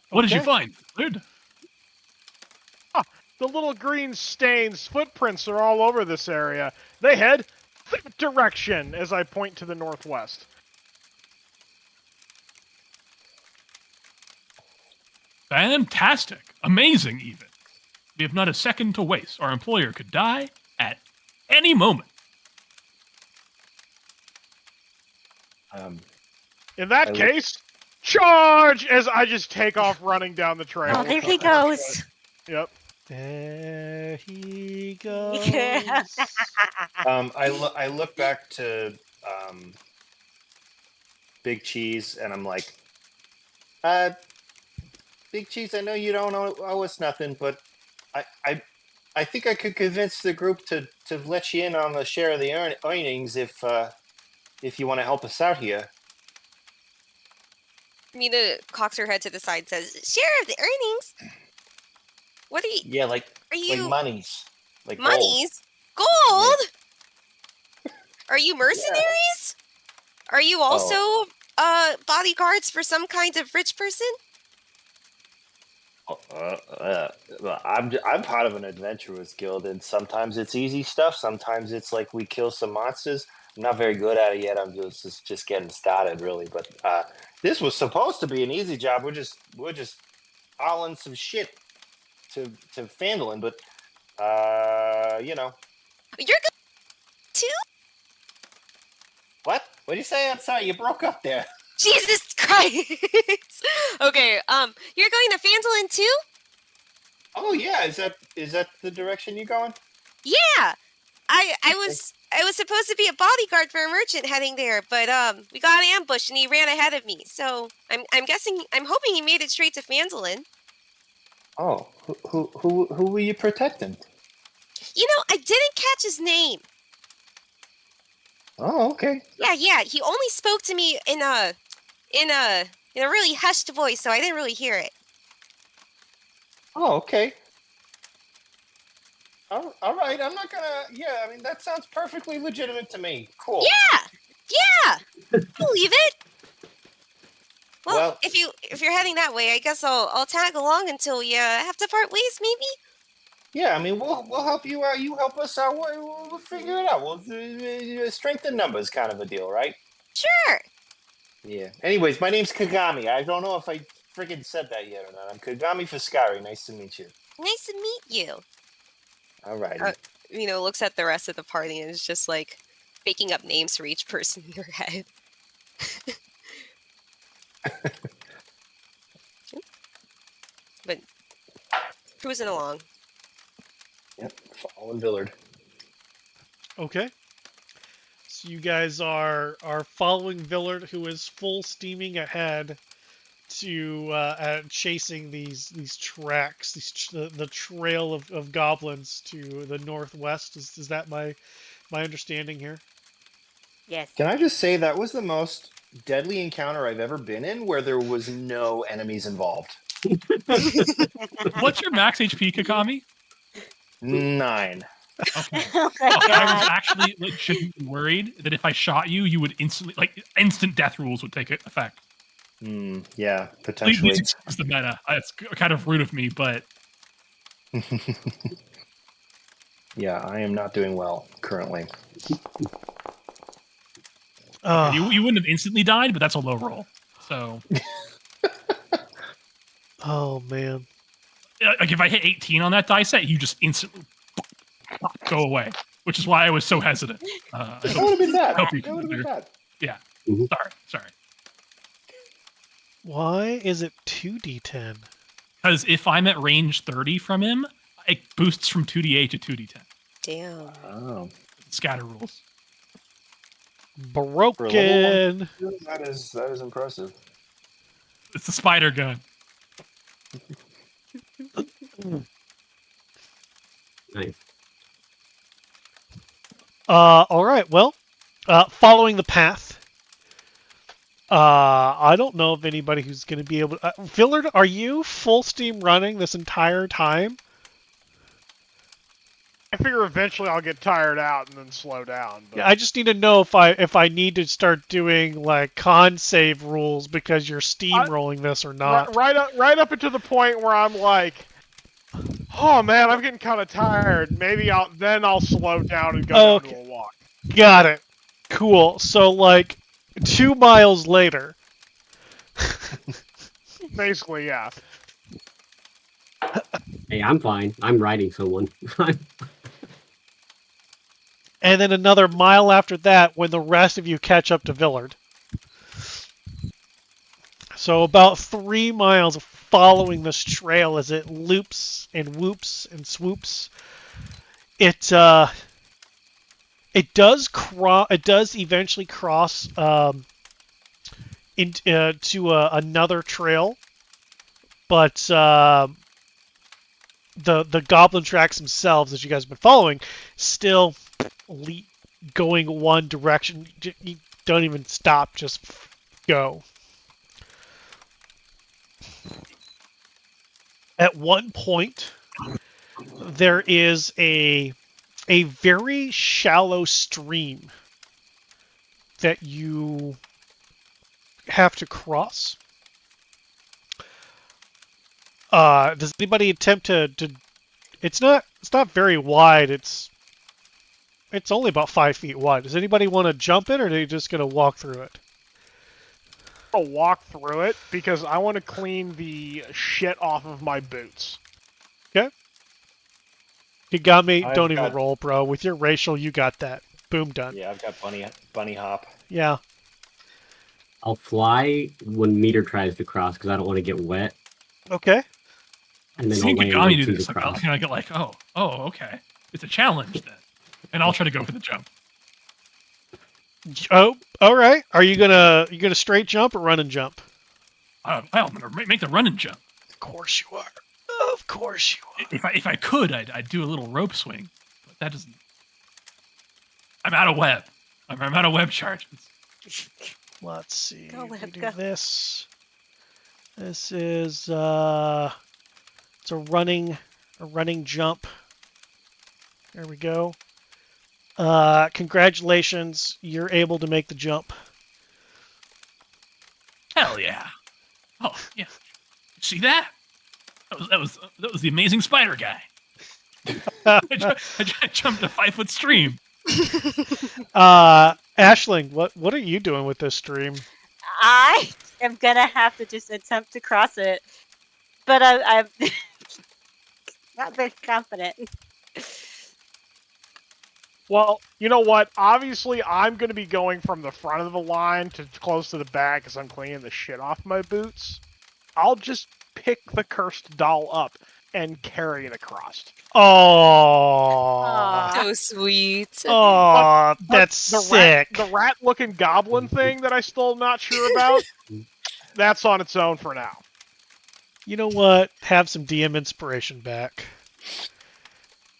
What did you Okay. find, dude? The little green stains, footprints are all over this area. They head that direction as I point to the northwest. Fantastic. Amazing, even. We have not a second to waste. Our employer could die at any moment. In that I look- case, charge! As I just take off running down the trail. Oh, there he goes. Yep. There he goes. I look back to Big Cheese, and I'm like, Big Cheese, I know you don't owe us nothing, but I think I could convince the group to let you in on a share of the earnings if you want to help us out here. Mina cocks her head to the side, says, "Share of the earnings. What are you? Yeah, like Are you monies, like gold. monies? Gold? Are you mercenaries? Are you also bodyguards for some kind of rich person?" I'm part of an adventurers guild, and sometimes it's easy stuff. Sometimes it's like we kill some monsters. I'm not very good at it yet. I'm just getting started, really. But this was supposed to be an easy job. We're just hauling some shit to Phandelver, but you know. You're good too? What? What do you say? I'm sorry, you broke up there. Jesus Christ! Okay, you're going to Phandelver too? Oh yeah, is that the direction you're going? Yeah, I was supposed to be a bodyguard for a merchant heading there, but we got ambushed and he ran ahead of me. So I'm hoping he made it straight to Phandelver. Oh, who were you protecting? You know, I didn't catch his name. Oh, okay. Yeah, he only spoke to me in a really hushed voice, so I didn't really hear it. Oh, okay. All right. I'm not gonna. Yeah, I mean that sounds perfectly legitimate to me. Cool. Yeah, I believe it. Well, Well- if you're heading that way, I guess I'll tag along until you have to part ways, maybe. Yeah, I mean, we'll help you out. You help us out. We'll figure it out. We'll strength in numbers, kind of a deal, right? Sure. Yeah. Anyways, my name's Kagami. I don't know if I friggin' said that yet or not. I'm Kagami Fiscari. Nice to meet you. Nice to meet you. All righty. Looks at the rest of the party and is just like making up names for each person in your head. But cruising along. Yep. Following Villard. Okay. So you guys are following Villard, who is full steaming ahead to chasing these tracks, the trail of goblins to the northwest. Is that my understanding here? Yes. Can I just say that was the most deadly encounter I've ever been in, where there was no enemies involved. What's your max HP, Kakami? 9. Okay. Oh, good I was God. actually legitimately worried that if I shot you, you would instantly, instant death rules would take effect. Yeah, Please potentially. excuse the meta. It's kind of rude of me, but Yeah, I am not doing well currently. okay, you wouldn't have instantly died, but that's a low roll. So, Oh man. like if I hit 18 on that die set, you just instantly go away, which is why I was so hesitant. That would have been bad. Hope you That would have been bad. Yeah. Mhm. Sorry. Why is it 2d10? Because if I'm at range 30 from him, it boosts from 2d8 to 2d10. Damn. Oh, Scatter rules. Broken. that is impressive. It's the spider gun. Nice. All right. Well, following the path. I don't know if anybody who's going to be able to... Villard, are you full steam running this entire time? I figure eventually I'll get tired out and then slow down. But... Yeah, I just need to know if I need to start doing like con save rules because you're steamrolling this or not. Right up until the point where I'm like, oh man, I'm getting kind of tired. Maybe I'll slow down and go down to a walk. Got it. Cool. So like 2 miles later. Basically, yeah. Hey, I'm fine. I'm riding someone. And then another mile after that when the rest of you catch up to Villard. So about 3 miles of following this trail as it loops and whoops and swoops. It does eventually cross into another trail, but the goblin tracks themselves, as you guys have been following, still going one direction. You don't even stop, just go. At one point, there is a very shallow stream that you have to cross. Does anybody attempt to? It's not very wide. It's only about 5 feet wide. Does anybody want to jump it, or are they just gonna walk through it? I'll walk through it because I want to clean the shit off of my boots. Okay. Kagami, I've don't even got- roll, bro. With your racial, you got that. Boom, done. Yeah, I've got bunny hop. Yeah. I'll fly when Meter tries to cross because I don't want to get wet. Okay. And then Seeing I'll land Kagami once do he's this, I'll across. kind of get like, oh, okay. It's a challenge then. And I'll try to go for the jump. Oh, all right. Are you gonna straight jump or run and jump? I'm gonna make the run and jump. Of course you are. Of course you are. If I could, I'd do a little rope swing, but that doesn't. I'm out of web. I'm out of web charges. Let's see. Go, We Web, do go. this. This is it's a running jump. There we go. Congratulations, you're able to make the jump. Hell yeah! Oh yeah. See that? That was the amazing spider guy. I jumped a 5-foot stream. Ashling, what are you doing with this stream? I am gonna have to just attempt to cross it, but I'm not very confident. Well, you know what? Obviously, I'm going to be going from the front of the line to close to the back as I'm cleaning the shit off my boots. I'll just pick the cursed doll up and carry it across. Oh, Aw. So sweet. oh, But that's the sick. the rat-looking goblin thing that I still not sure about, that's on its own for now. You know what? Have some DM inspiration back.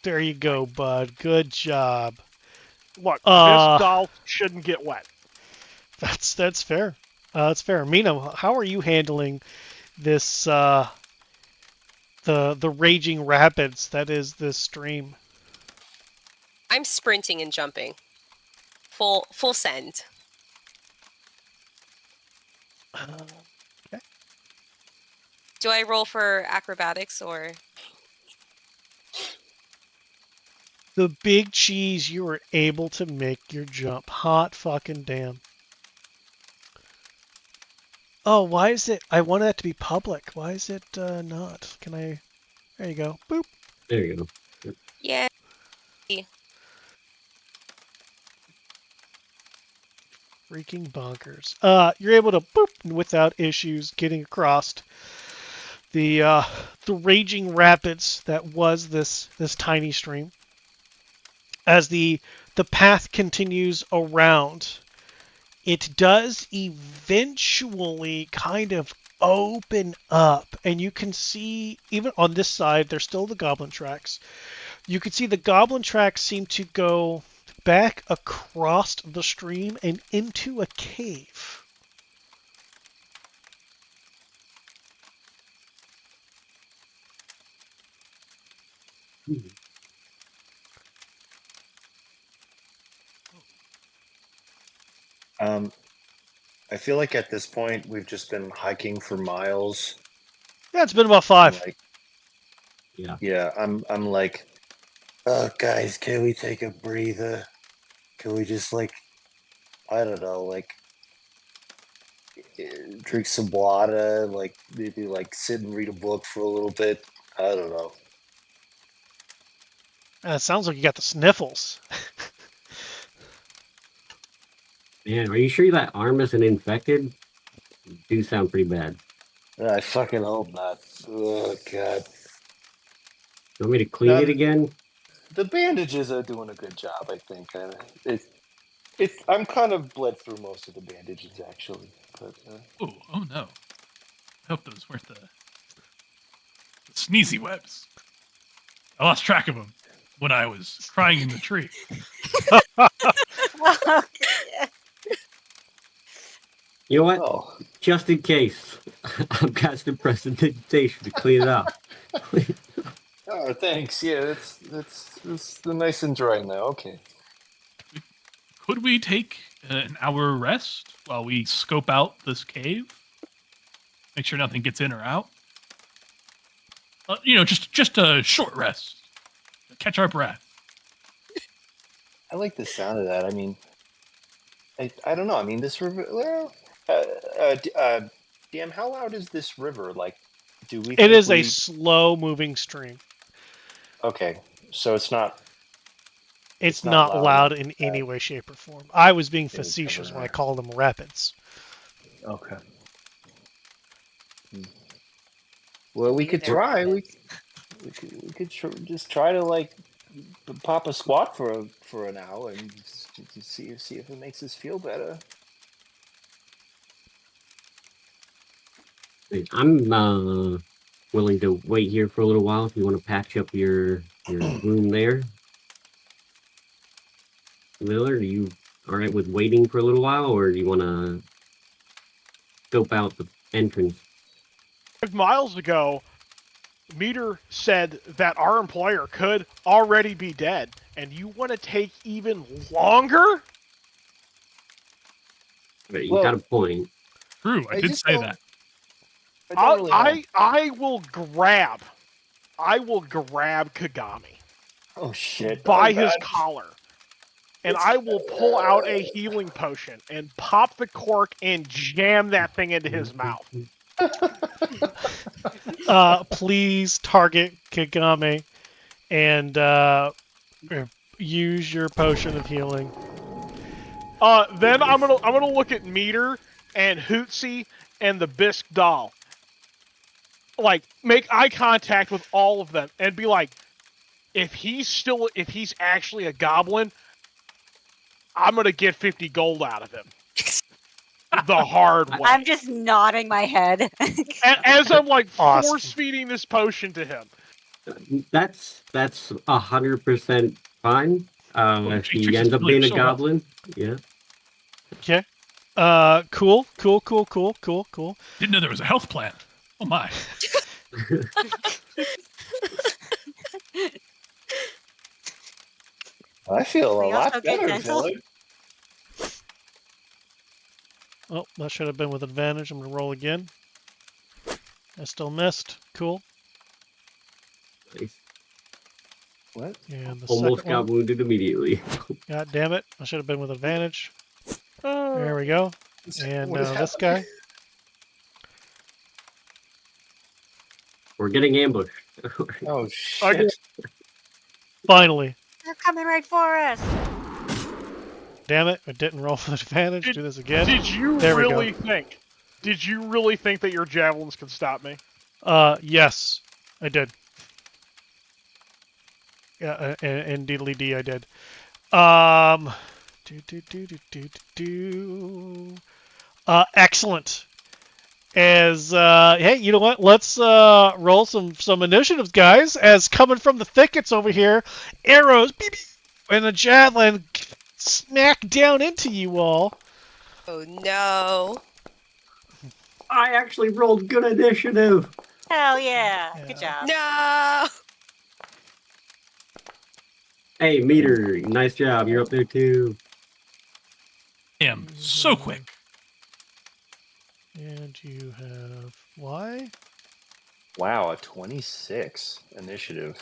There you go, bud. Good job. Look, this doll shouldn't get wet. That's fair. That's fair. Mina, how are you handling this the raging rapids that is this stream? I'm sprinting and jumping. Full send. Okay. Do I roll for acrobatics or? The big cheese, you were able to make your jump. Hot fucking damn. Oh, why is it? I want that to be public. Why is it not? Can I? There you go. Boop. There you go. Yeah. Freaking bonkers. You're able to boop without issues getting across the raging rapids that was this tiny stream. As the path continues around, it does eventually kind of open up, and you can see, even on this side, there's still the goblin tracks. You can see the goblin tracks seem to go back across the stream and into a cave. I feel like at this point we've just been hiking for miles. Yeah, it's been about 5. Like, Yeah. yeah, I'm like, oh guys, can we take a breather? Can we just like, I don't know, like drink some water, like maybe like sit and read a book for a little bit. I don't know. It sounds like you got the sniffles. Man, are you sure that arm isn't infected? You do sound pretty bad. I fucking hope not. Oh god. You want me to clean it Um, again? The bandages are doing a good job, I think. I'm kind of bled through most of the bandages actually, but Oh no. I hope those weren't the sneezy webs. I lost track of them when I was crying in the tree. You know what? oh, Just in case, I'm casting prestidigitation to clean it up. oh, thanks. Yeah, it's nice and dry now. Okay. Could we take an hour rest while we scope out this cave? Make sure nothing gets in or out. Just a short rest. Catch our breath. I like the sound of that. I mean, I don't know. I mean, this river. Well, DM, how loud is this river? Like, do we? It think is a we- slow-moving stream. Okay, so it's not. It's not not loud loud enough in to any way, shape, or form. I was being would cover facetious when I that. called them rapids. Okay. Well, we could They're try. rapids. We could just try to like pop a squat for an hour and just see if it makes us feel better. I'm willing to wait here for a little while if you want to patch up your room there. Miller, are you all right with waiting for a little while, or do you want to scope out the entrance? 5 miles ago, Meter said that our employer could already be dead, and you want to take even longer? You Well, got a point. True, I did just say don't- that. I don't really know. I will grab Kagami. Oh shit! by Oh, his God. collar. And It's- I will pull out a healing potion and pop the cork and jam that thing into his mouth. Please target Kagame and use your potion of healing. Then I'm gonna look at Meter and Hootsie and the Bisque doll. Like, make eye contact with all of them and be like, if he's actually a goblin, I'm gonna get 50 gold out of him. The hard way. I'm just nodding my head. As I'm like Awesome. force feeding this potion to him. That's 100% fine. If Cheat he Tricks ends is up really being a so well. goblin, yeah. Okay. Cool. Didn't know there was a health plan. Oh my. I feel We a lot also get better, dental? Dylan. Oh, that should have been with advantage. I'm gonna roll again. I still missed. Cool. Nice. What? And the Almost second got one. wounded immediately. God damn it! I should have been with advantage. Uh, There we go. And What is this happening? guy. We're getting ambushed. Oh Okay. shit! Finally. They're coming right for us. Damn it! I didn't roll with advantage. Do this again. Did you There we go. really think? Did you really think that your javelins could stop me? Yes, I did. Yeah, indeedly D, I did. Excellent. As hey, you know what? Let's roll some initiatives, guys. As coming from the thickets over here, arrows, beep, beep, and a javelin smack down into you all. Oh no. I actually rolled good initiative. Hell yeah. Good Yeah. job. No. Hey, Meter, nice job. You're up there too. I am so quick. And you have why? Wow, a 26 initiative.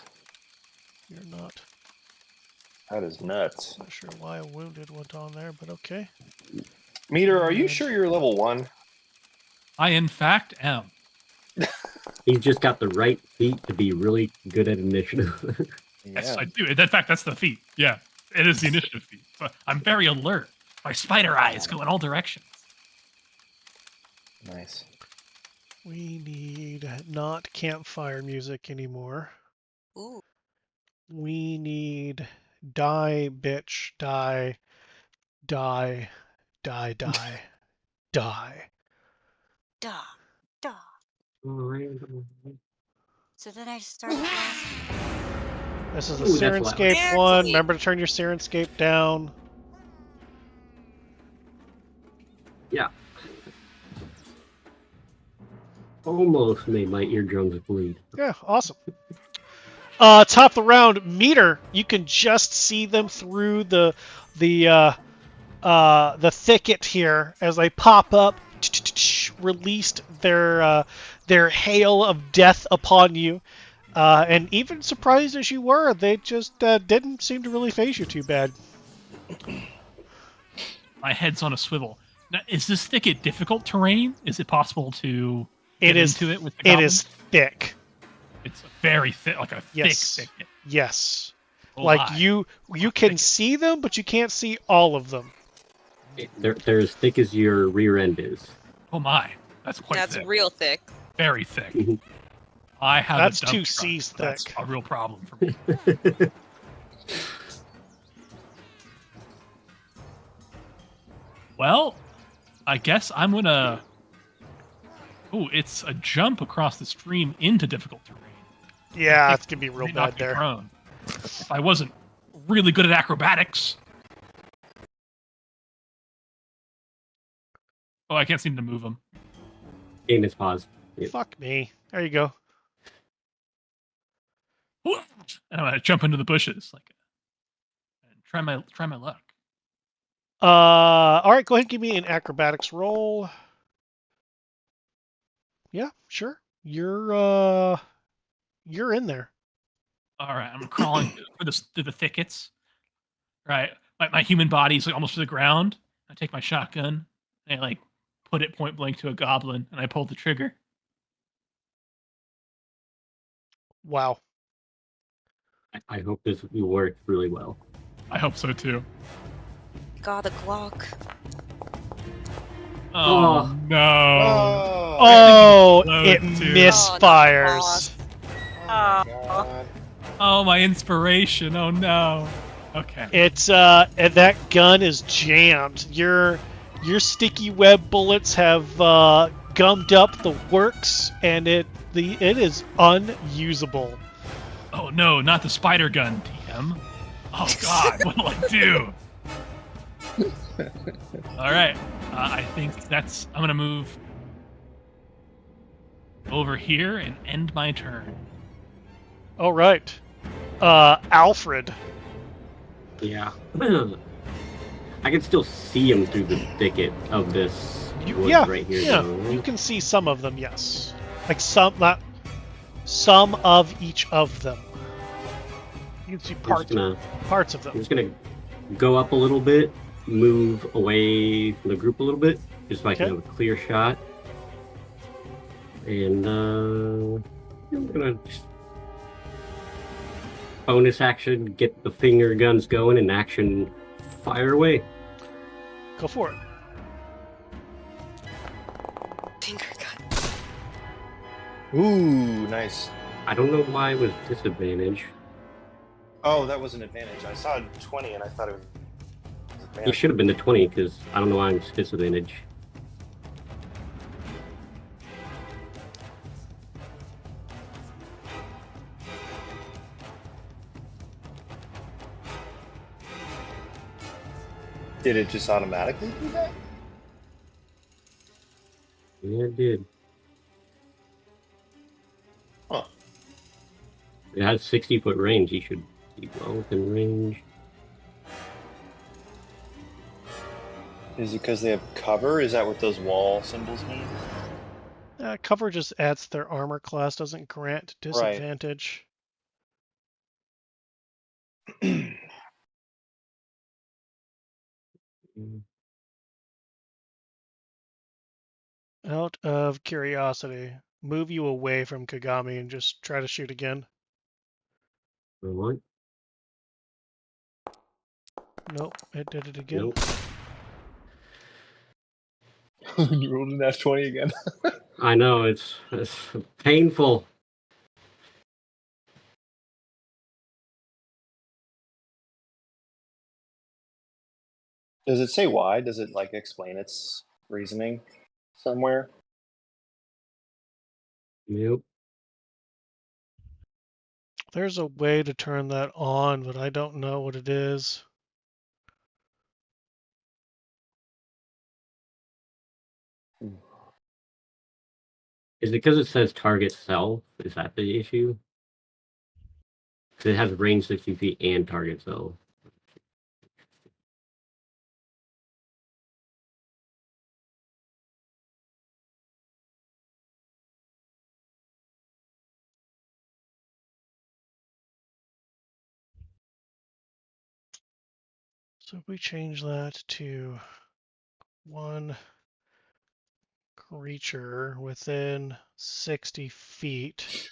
You're not. That is nuts. Not sure why a wounded went on there, but okay. Meter, are you And- sure you're level 1? I, in fact, am. He's just got the right feat to be really good at initiative. Yes, I do. In fact, that's the feat. Yeah, it is the initiative feat. But I'm very alert. My spider eyes go in all directions. Nice. We need not campfire music anymore. Ooh. We need die, bitch, die, die, die, die, die. Duh. Duh. So then I started blasting. This is the Ooh, that's loud. Sirenscape one. Fancy. Remember to turn your Sirenscape down. Yeah. Almost made my eardrums bleed. Yeah, awesome. Top of the round, Meter. You can just see them through the thicket here as they pop up. Released their hail of death upon you, and even surprised as you were, they just didn't seem to really phase you too bad. My head's on a swivel. Now, is this thicket difficult terrain? Is it possible to It get is. into it with the It goblins? is thick. It's very thick, like a Yes. thick thicket. Yes. Oh Like my. you can thicket. see them, but you can't see all of them. They're as thick as your rear end is. Oh my. That's quite That's thick. real thick. Very thick. Mhm. I have That's a dump 2 truck. C's That's thick. a real problem for me. Well, I guess I'm gonna. Oh, it's a jump across the stream into difficult terrain. Yeah, I it's gonna be real Might knock bad me there. prone. If I wasn't really good at acrobatics. Oh, I can't seem to move him. Game is paused. Yep. Fuck me. There you go. And I'm gonna jump into the bushes, like, and try my luck. All right, go ahead and give me an acrobatics roll. Yeah, sure. You're in there. All right, I'm crawling through the thickets. Right, my human body's like almost to the ground. I take my shotgun and I like put it point blank to a goblin, and I pull the trigger. Wow. I hope this works really well. I hope so too. God, a Glock. Oh, Oh. no! Oh, Load it too. misfires. Oh my god. Oh, my inspiration! Oh no! Okay. It's and that gun is jammed. Your sticky web bullets have gummed up the works, and it is unusable. Oh no, not the spider gun, TM. Oh god, what will I do? All right, I think I'm gonna move over here and end my turn. All right, Alfred. Yeah. I can still see him through the thicket of this woods right here. Yeah, though. you can see some of them. Yes, like some of each of them. You can see parts of I'm them. just gonna go up a little bit, move away from the group a little bit, just so I can have a clear shot. And I'm gonna just bonus action, get the finger guns going, and action fire away. Go for it. Finger gun. Ooh, nice. I don't know why it was disadvantage. Oh, that was an advantage. I saw 20 and I thought it was It advantage. should have been the 20 because I don't know why it's disadvantage. Did it just automatically do that? Yeah, it did. Huh. It has 60-foot range. He should be well within range. Is it because they have cover? Is that what those wall symbols mean? Cover just adds to their armor class, doesn't grant disadvantage. Out of curiosity, move you away from Kagami and just try to shoot again. What? Nope, it did it again. Nope. You rolled an F20 again. I know, it's painful. Does it say why? Does it like explain its reasoning somewhere? Nope. There's a way to turn that on, but I don't know what it is. Is it because it says target self? Is that the issue? 'Cause it has range 60 feet and target self. So if we change that to one creature within 60 feet,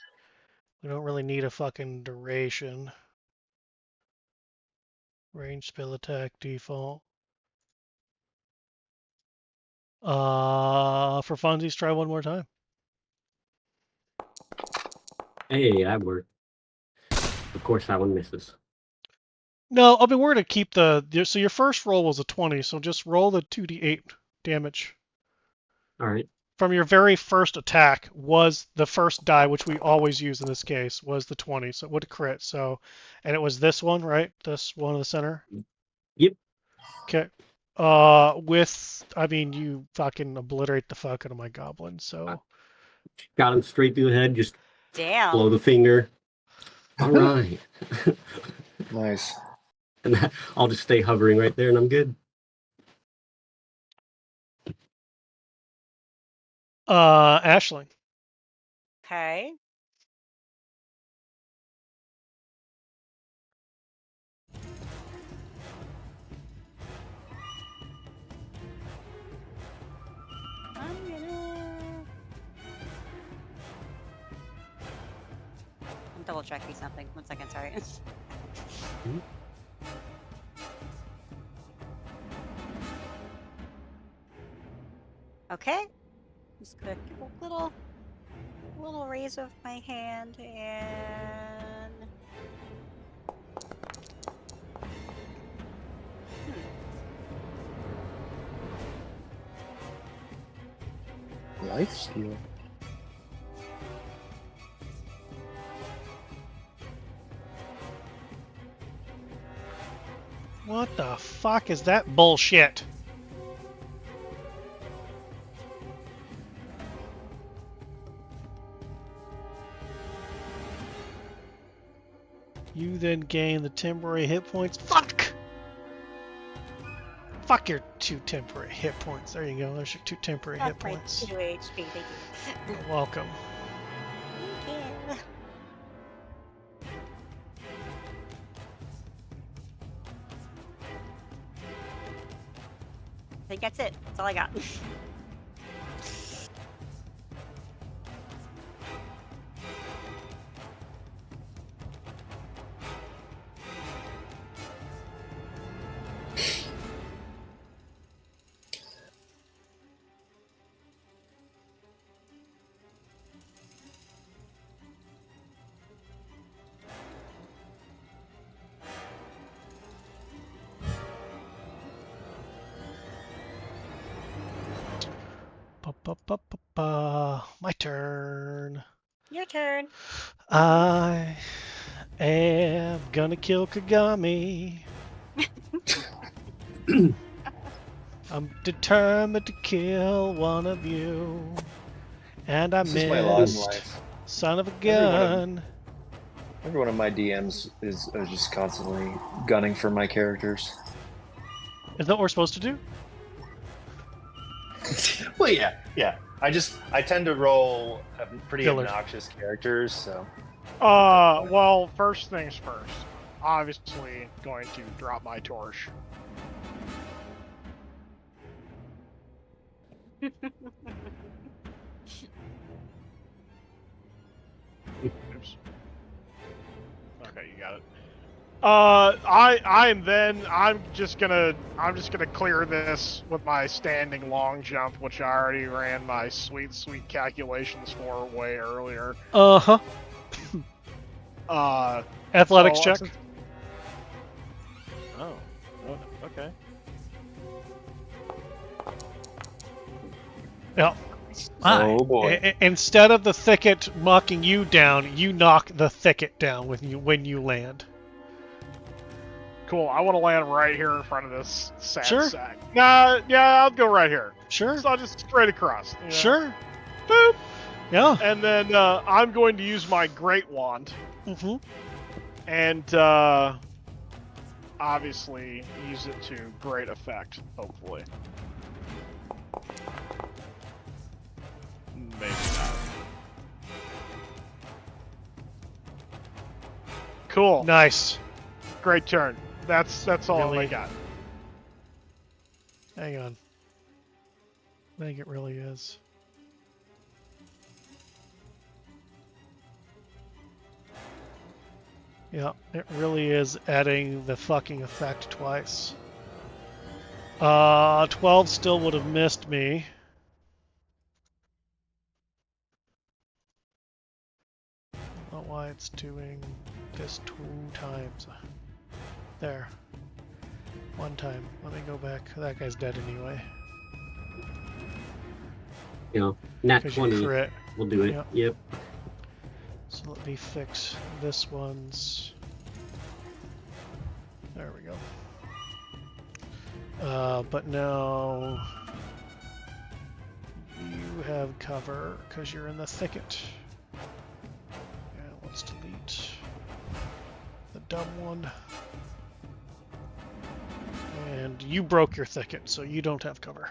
we don't really need a fucking duration. Range spell attack default. For funsies, try one more time. Hey, that worked. Of course, that one misses. No, I mean, we're going to keep so your first roll was a 20, so just roll the 2d8 damage. All right. From your very first attack was the first die, which we always use in this case, was the 20, so it would crit. So, and it was this one, right? This one in the center? Yep. Okay. I mean, you fucking obliterate the fuck out of my goblin, so. Got him straight through the head, just Damn. blow the finger. All right. Nice. And I'll just stay hovering right there and I'm good. Ashling. Okay. double checking something. 1 second, sorry. Mhm. Okay. Just gonna give a little raise of my hand and. Life steal. What the fuck is that bullshit? You then gain the temporary hit points. Fuck! Fuck your 2 temporary hit points. There you go. There's your 2 temporary hit Fuck my points. 2 HP. Thank you. You're welcome. Thank you. I think that's it. That's all I got. My turn. Your turn. I am gonna kill Kagami. I'm determined to kill one of you. And I This is my lot in missed. life. Son of a Every one of- gun. Every one of my DMs is just constantly gunning for my characters. Is that what we're supposed to do? Well, yeah. I tend to roll pretty Killers. obnoxious characters, so. Well, first things first. Obviously, going to drop my torch. Oops. Okay, you got it. I'm just gonna clear this with my standing long jump, which I already ran my sweet calculations for way earlier. Uh-huh. Athletics so- check. Oh, okay. Yeah. Oh boy. Instead of the thicket knocking you down, you knock the thicket down when you land. Cool. I want to land right here in front of this sad Sure. sack. Nah, yeah, I'll go right here. Sure. So I'll just straight across. You know? Sure. Boop. Yeah. And then I'm going to use my Great Wand Mm-hmm. and obviously use it to great effect, hopefully. Maybe not. Cool. Nice. Great turn. That's all I Really? got. Hang on. I think it really is. Yeah, it really is adding the fucking effect twice. 12 still would have missed me. Not why it's doing this 2 times. There. 1 time. Let me go back. That guy's dead anyway. You know, nat 'Cause you 20 crit. will do it. Yep. Yep. So let me fix this one's. There we go. But now you have cover because you're in the thicket. And let's delete the dumb one. And you broke your thicket, so you don't have cover.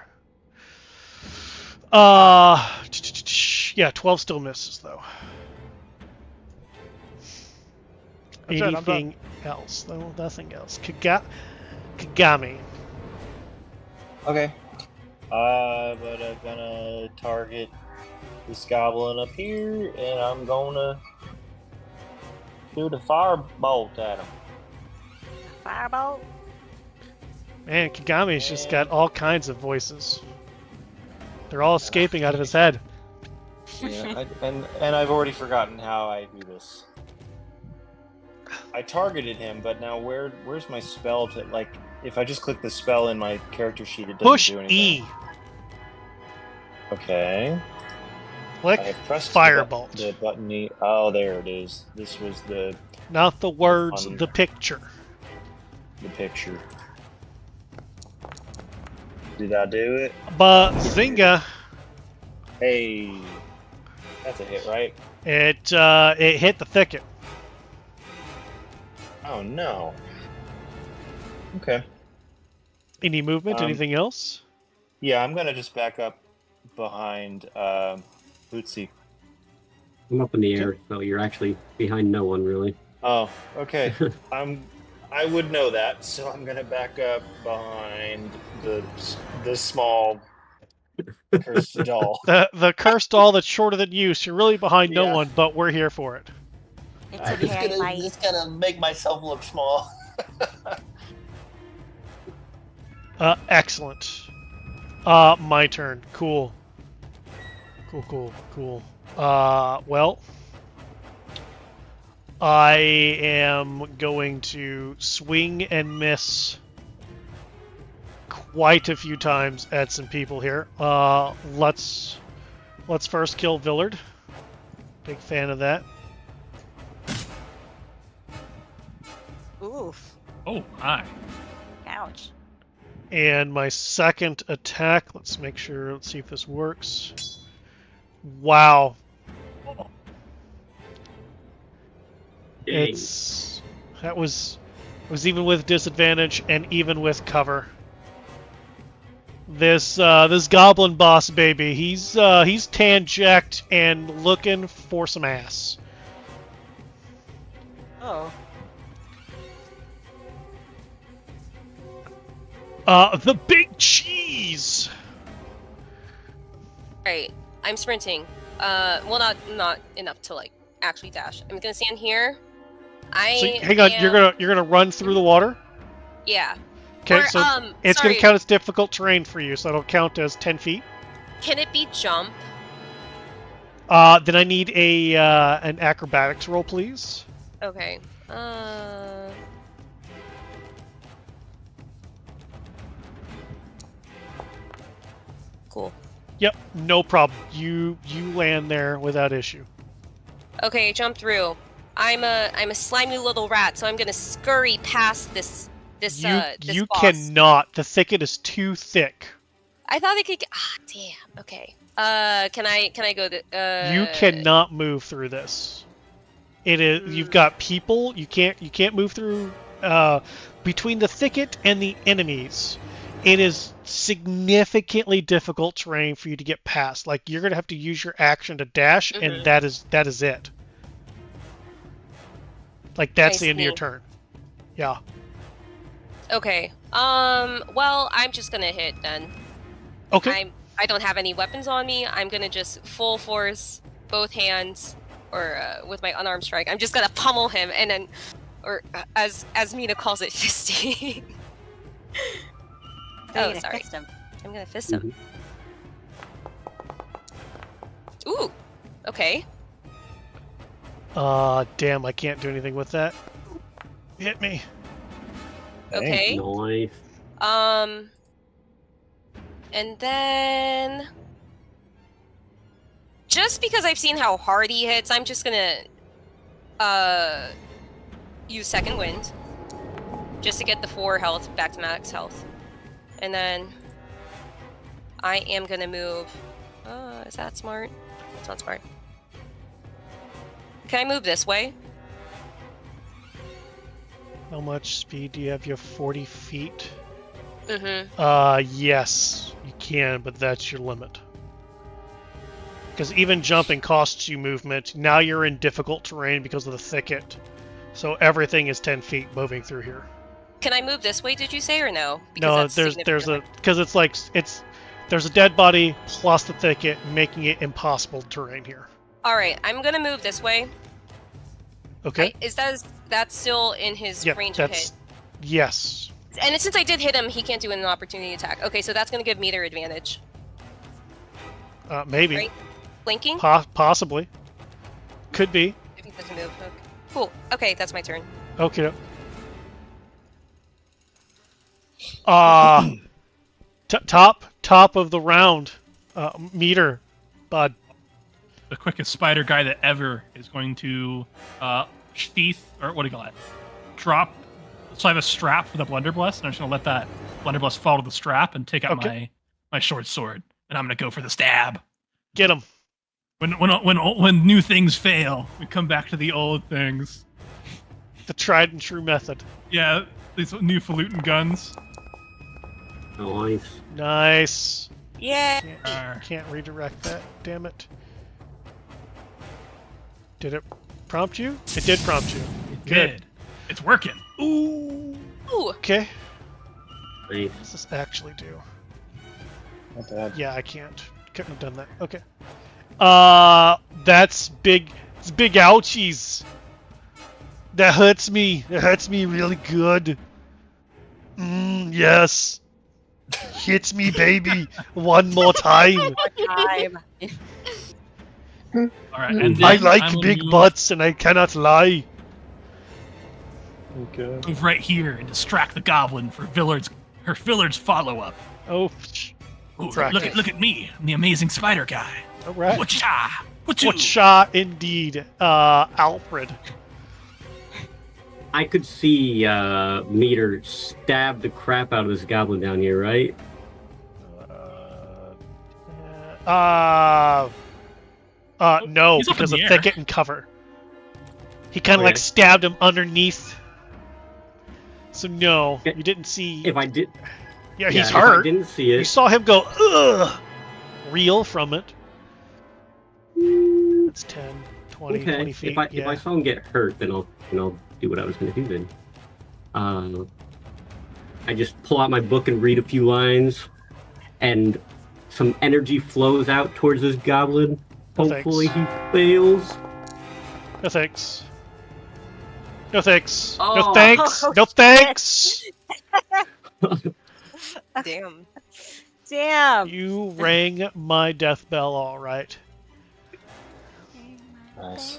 Yeah, 12 still misses though. That's it, I'm done. Anything else? No, nothing else. Kagami. Okay. But I'm gonna target this goblin up here, and I'm gonna Shoot a firebolt at him. Firebolt. Man, Kagami's just got all kinds of voices. They're all escaping out of his head. Yeah, and I've already forgotten how I do this. I targeted him, but now where's my spell to, like, if I just click the spell in my character sheet, it doesn't Push do anything. E. Okay. Click I have pressed Firebolt. the button E. Oh, there it is. This was the Not the words, Fun. the picture. picture. Did I do it? Bazinga! Hey, that's a hit, right? It hit the thicket. Oh no. Okay. Any movement? Anything else? Yeah, I'm gonna just back up behind Bootsy. I'm up in the air, so you're actually behind no one, really. Oh, okay. I would know that, so I'm gonna back up behind the small cursed doll. The cursed doll that's shorter than you, so you're really behind no Yeah. one, but we're here for it. It's I'm a just very gonna light. just gonna make myself look small. Excellent. My turn. Cool. Cool. Well, I am going to swing and miss quite a few times at some people here. Let's first kill Villard. Big fan of that. Oof. Oh my. Ouch. And my second attack, let's see if this works. Wow. Dang. That was even with disadvantage and even with cover. This goblin boss baby, he's tan-jacked and looking for some ass. Oh. The big cheese. Alright, I'm sprinting. Well, not enough to like actually dash. I'm gonna stand here. So hang on, you're gonna run through the water. Yeah. Okay, Or, so it's sorry, gonna count as difficult terrain for you, so that'll count as 10 feet. Can it be jump? Then I need an acrobatics roll, please. Okay. Cool. Yep, no problem. You land there without issue. Okay, jump through. I'm a slimy little rat, so I'm gonna scurry past this You boss. cannot. The thicket is too thick. I thought I could. Damn. Okay. Can I go? You cannot move through this. It is. You've got people. You can't move through between the thicket and the enemies. It is significantly difficult terrain for you to get past. Like, you're gonna have to use your action to dash, and that is it. Like, that's the end of your turn. Yeah. Okay. Well, I'm just gonna hit then. Okay. I don't have any weapons on me. I'm gonna just full force, both hands, or with my unarmed strike. I'm just gonna pummel him, and then, or as Mina calls it, fisting. Oh, sorry. Fist him. I'm gonna fist him. Ooh. Okay. Damn, I can't do anything with that. Hit me. Okay. Nice. And then, just because I've seen how hard he hits, I'm just gonna use Second Wind just to get the 4 health back to max health. And then I am gonna move. Is that smart? It's not smart. Can I move this way? How much speed do you have? You have 40 feet. Yes, you can, but that's your limit. Because even jumping costs you movement. Now you're in difficult terrain because of the thicket. So everything is 10 feet moving through here. Can I move this way, did you say, or no? No, that's there's significantly- because it's like there's a dead body plus the thicket, making it impossible terrain here. All right, I'm gonna move this way. Okay. Is that still in his Yep, range of hit? Yes. And since I did hit him, he can't do an opportunity attack. Okay, so that's going to give Meter advantage. Maybe. Right? Blinking? Possibly. Could be. If he doesn't move. Okay. Cool. Okay, that's my turn. Okay. Top of the round. Meter, bud. The quickest spider guy that ever is going to sheath, or what do you call it? Drop. So I have a strap for the Blunderbuss, and I'm just going to let that Blunderbuss fall to the strap and take out my short sword. And I'm going to go for the stab. Get him. When new things fail, we come back to the old things. The tried and true method. Yeah, these new falutin guns. Nice. Nice. Yeah. Can't redirect that. Damn it. Did it prompt you? It did prompt you. Good. It's working. Ooh. Ooh. Okay. Nice. What does this actually do? Not bad. Yeah, I can't. Couldn't have done that. Okay. That's big. It's big ouchies. That hurts me. It hurts me really good. Yes. Hit me, baby. One more time. Time. All right, and I then like I'm gonna big move- butts, and I cannot lie. Okay. Move right here and distract the goblin for her Villard's follow-up. Oh, Ooh, practice. look at me. I'm the amazing spider guy. all right. Whatcha? What shot indeed, Alfred. I could see Meter stab the crap out of this goblin down here, right? No, He's up in because of the air. thicket and cover. He kind of like Okay. stabbed him underneath. So no, Okay. you didn't see. If I did, Yeah, yeah, he's if I hurt. didn't see You it. saw him go, ugh, reel from it. That's 10, 20, 20 Okay. feet. If I saw him get hurt, then I'll do what I was going to do then. I just pull out my book and read a few lines, and some energy flows out towards this goblin. No Hopefully he fails. No thanks. No thanks. No Oh. thanks. Oh, No shit. thanks. Damn. Damn. You rang my death bell, all right. Nice.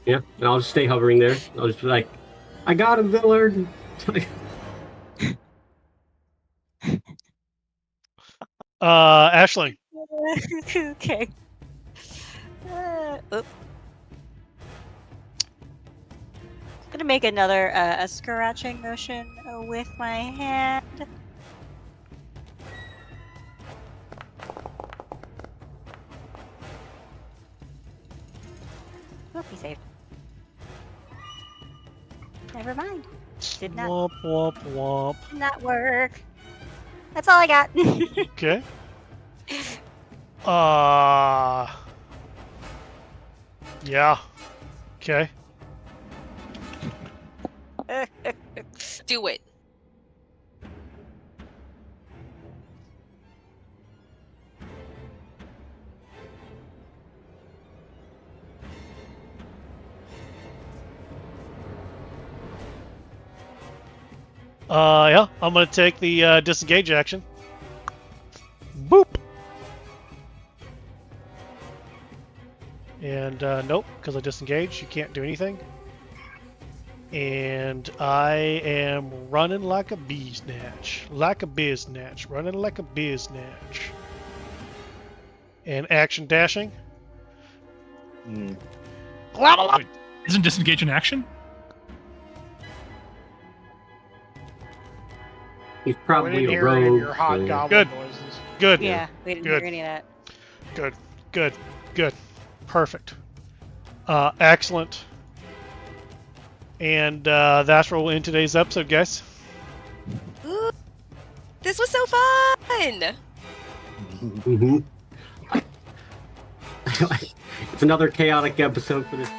Yeah, and I'll just stay hovering there. I'll just be like, I got him, Villard. Ashling. Okay. Oop. Gonna make another a scratching motion with my hand. Oop, he saved. Never mind. Did not Womp womp womp. work. That's all I got. Okay. Yeah. Okay. Do it. Yeah, I'm gonna take the disengage action. Boop. And nope, because I disengaged, you can't do anything. And I am running like a beesnatch, running like a biznatch. And action dashing. Mm. Wait, isn't disengage an action? He's We probably didn't a hear any of rogue. your hot so- goblin Good. noises. Good. Yeah, we didn't Good. hear any of that. Good. Perfect. Excellent. And that's where we'll end today's episode, guys. Ooh, this was so fun. Mhm. It's another chaotic episode for this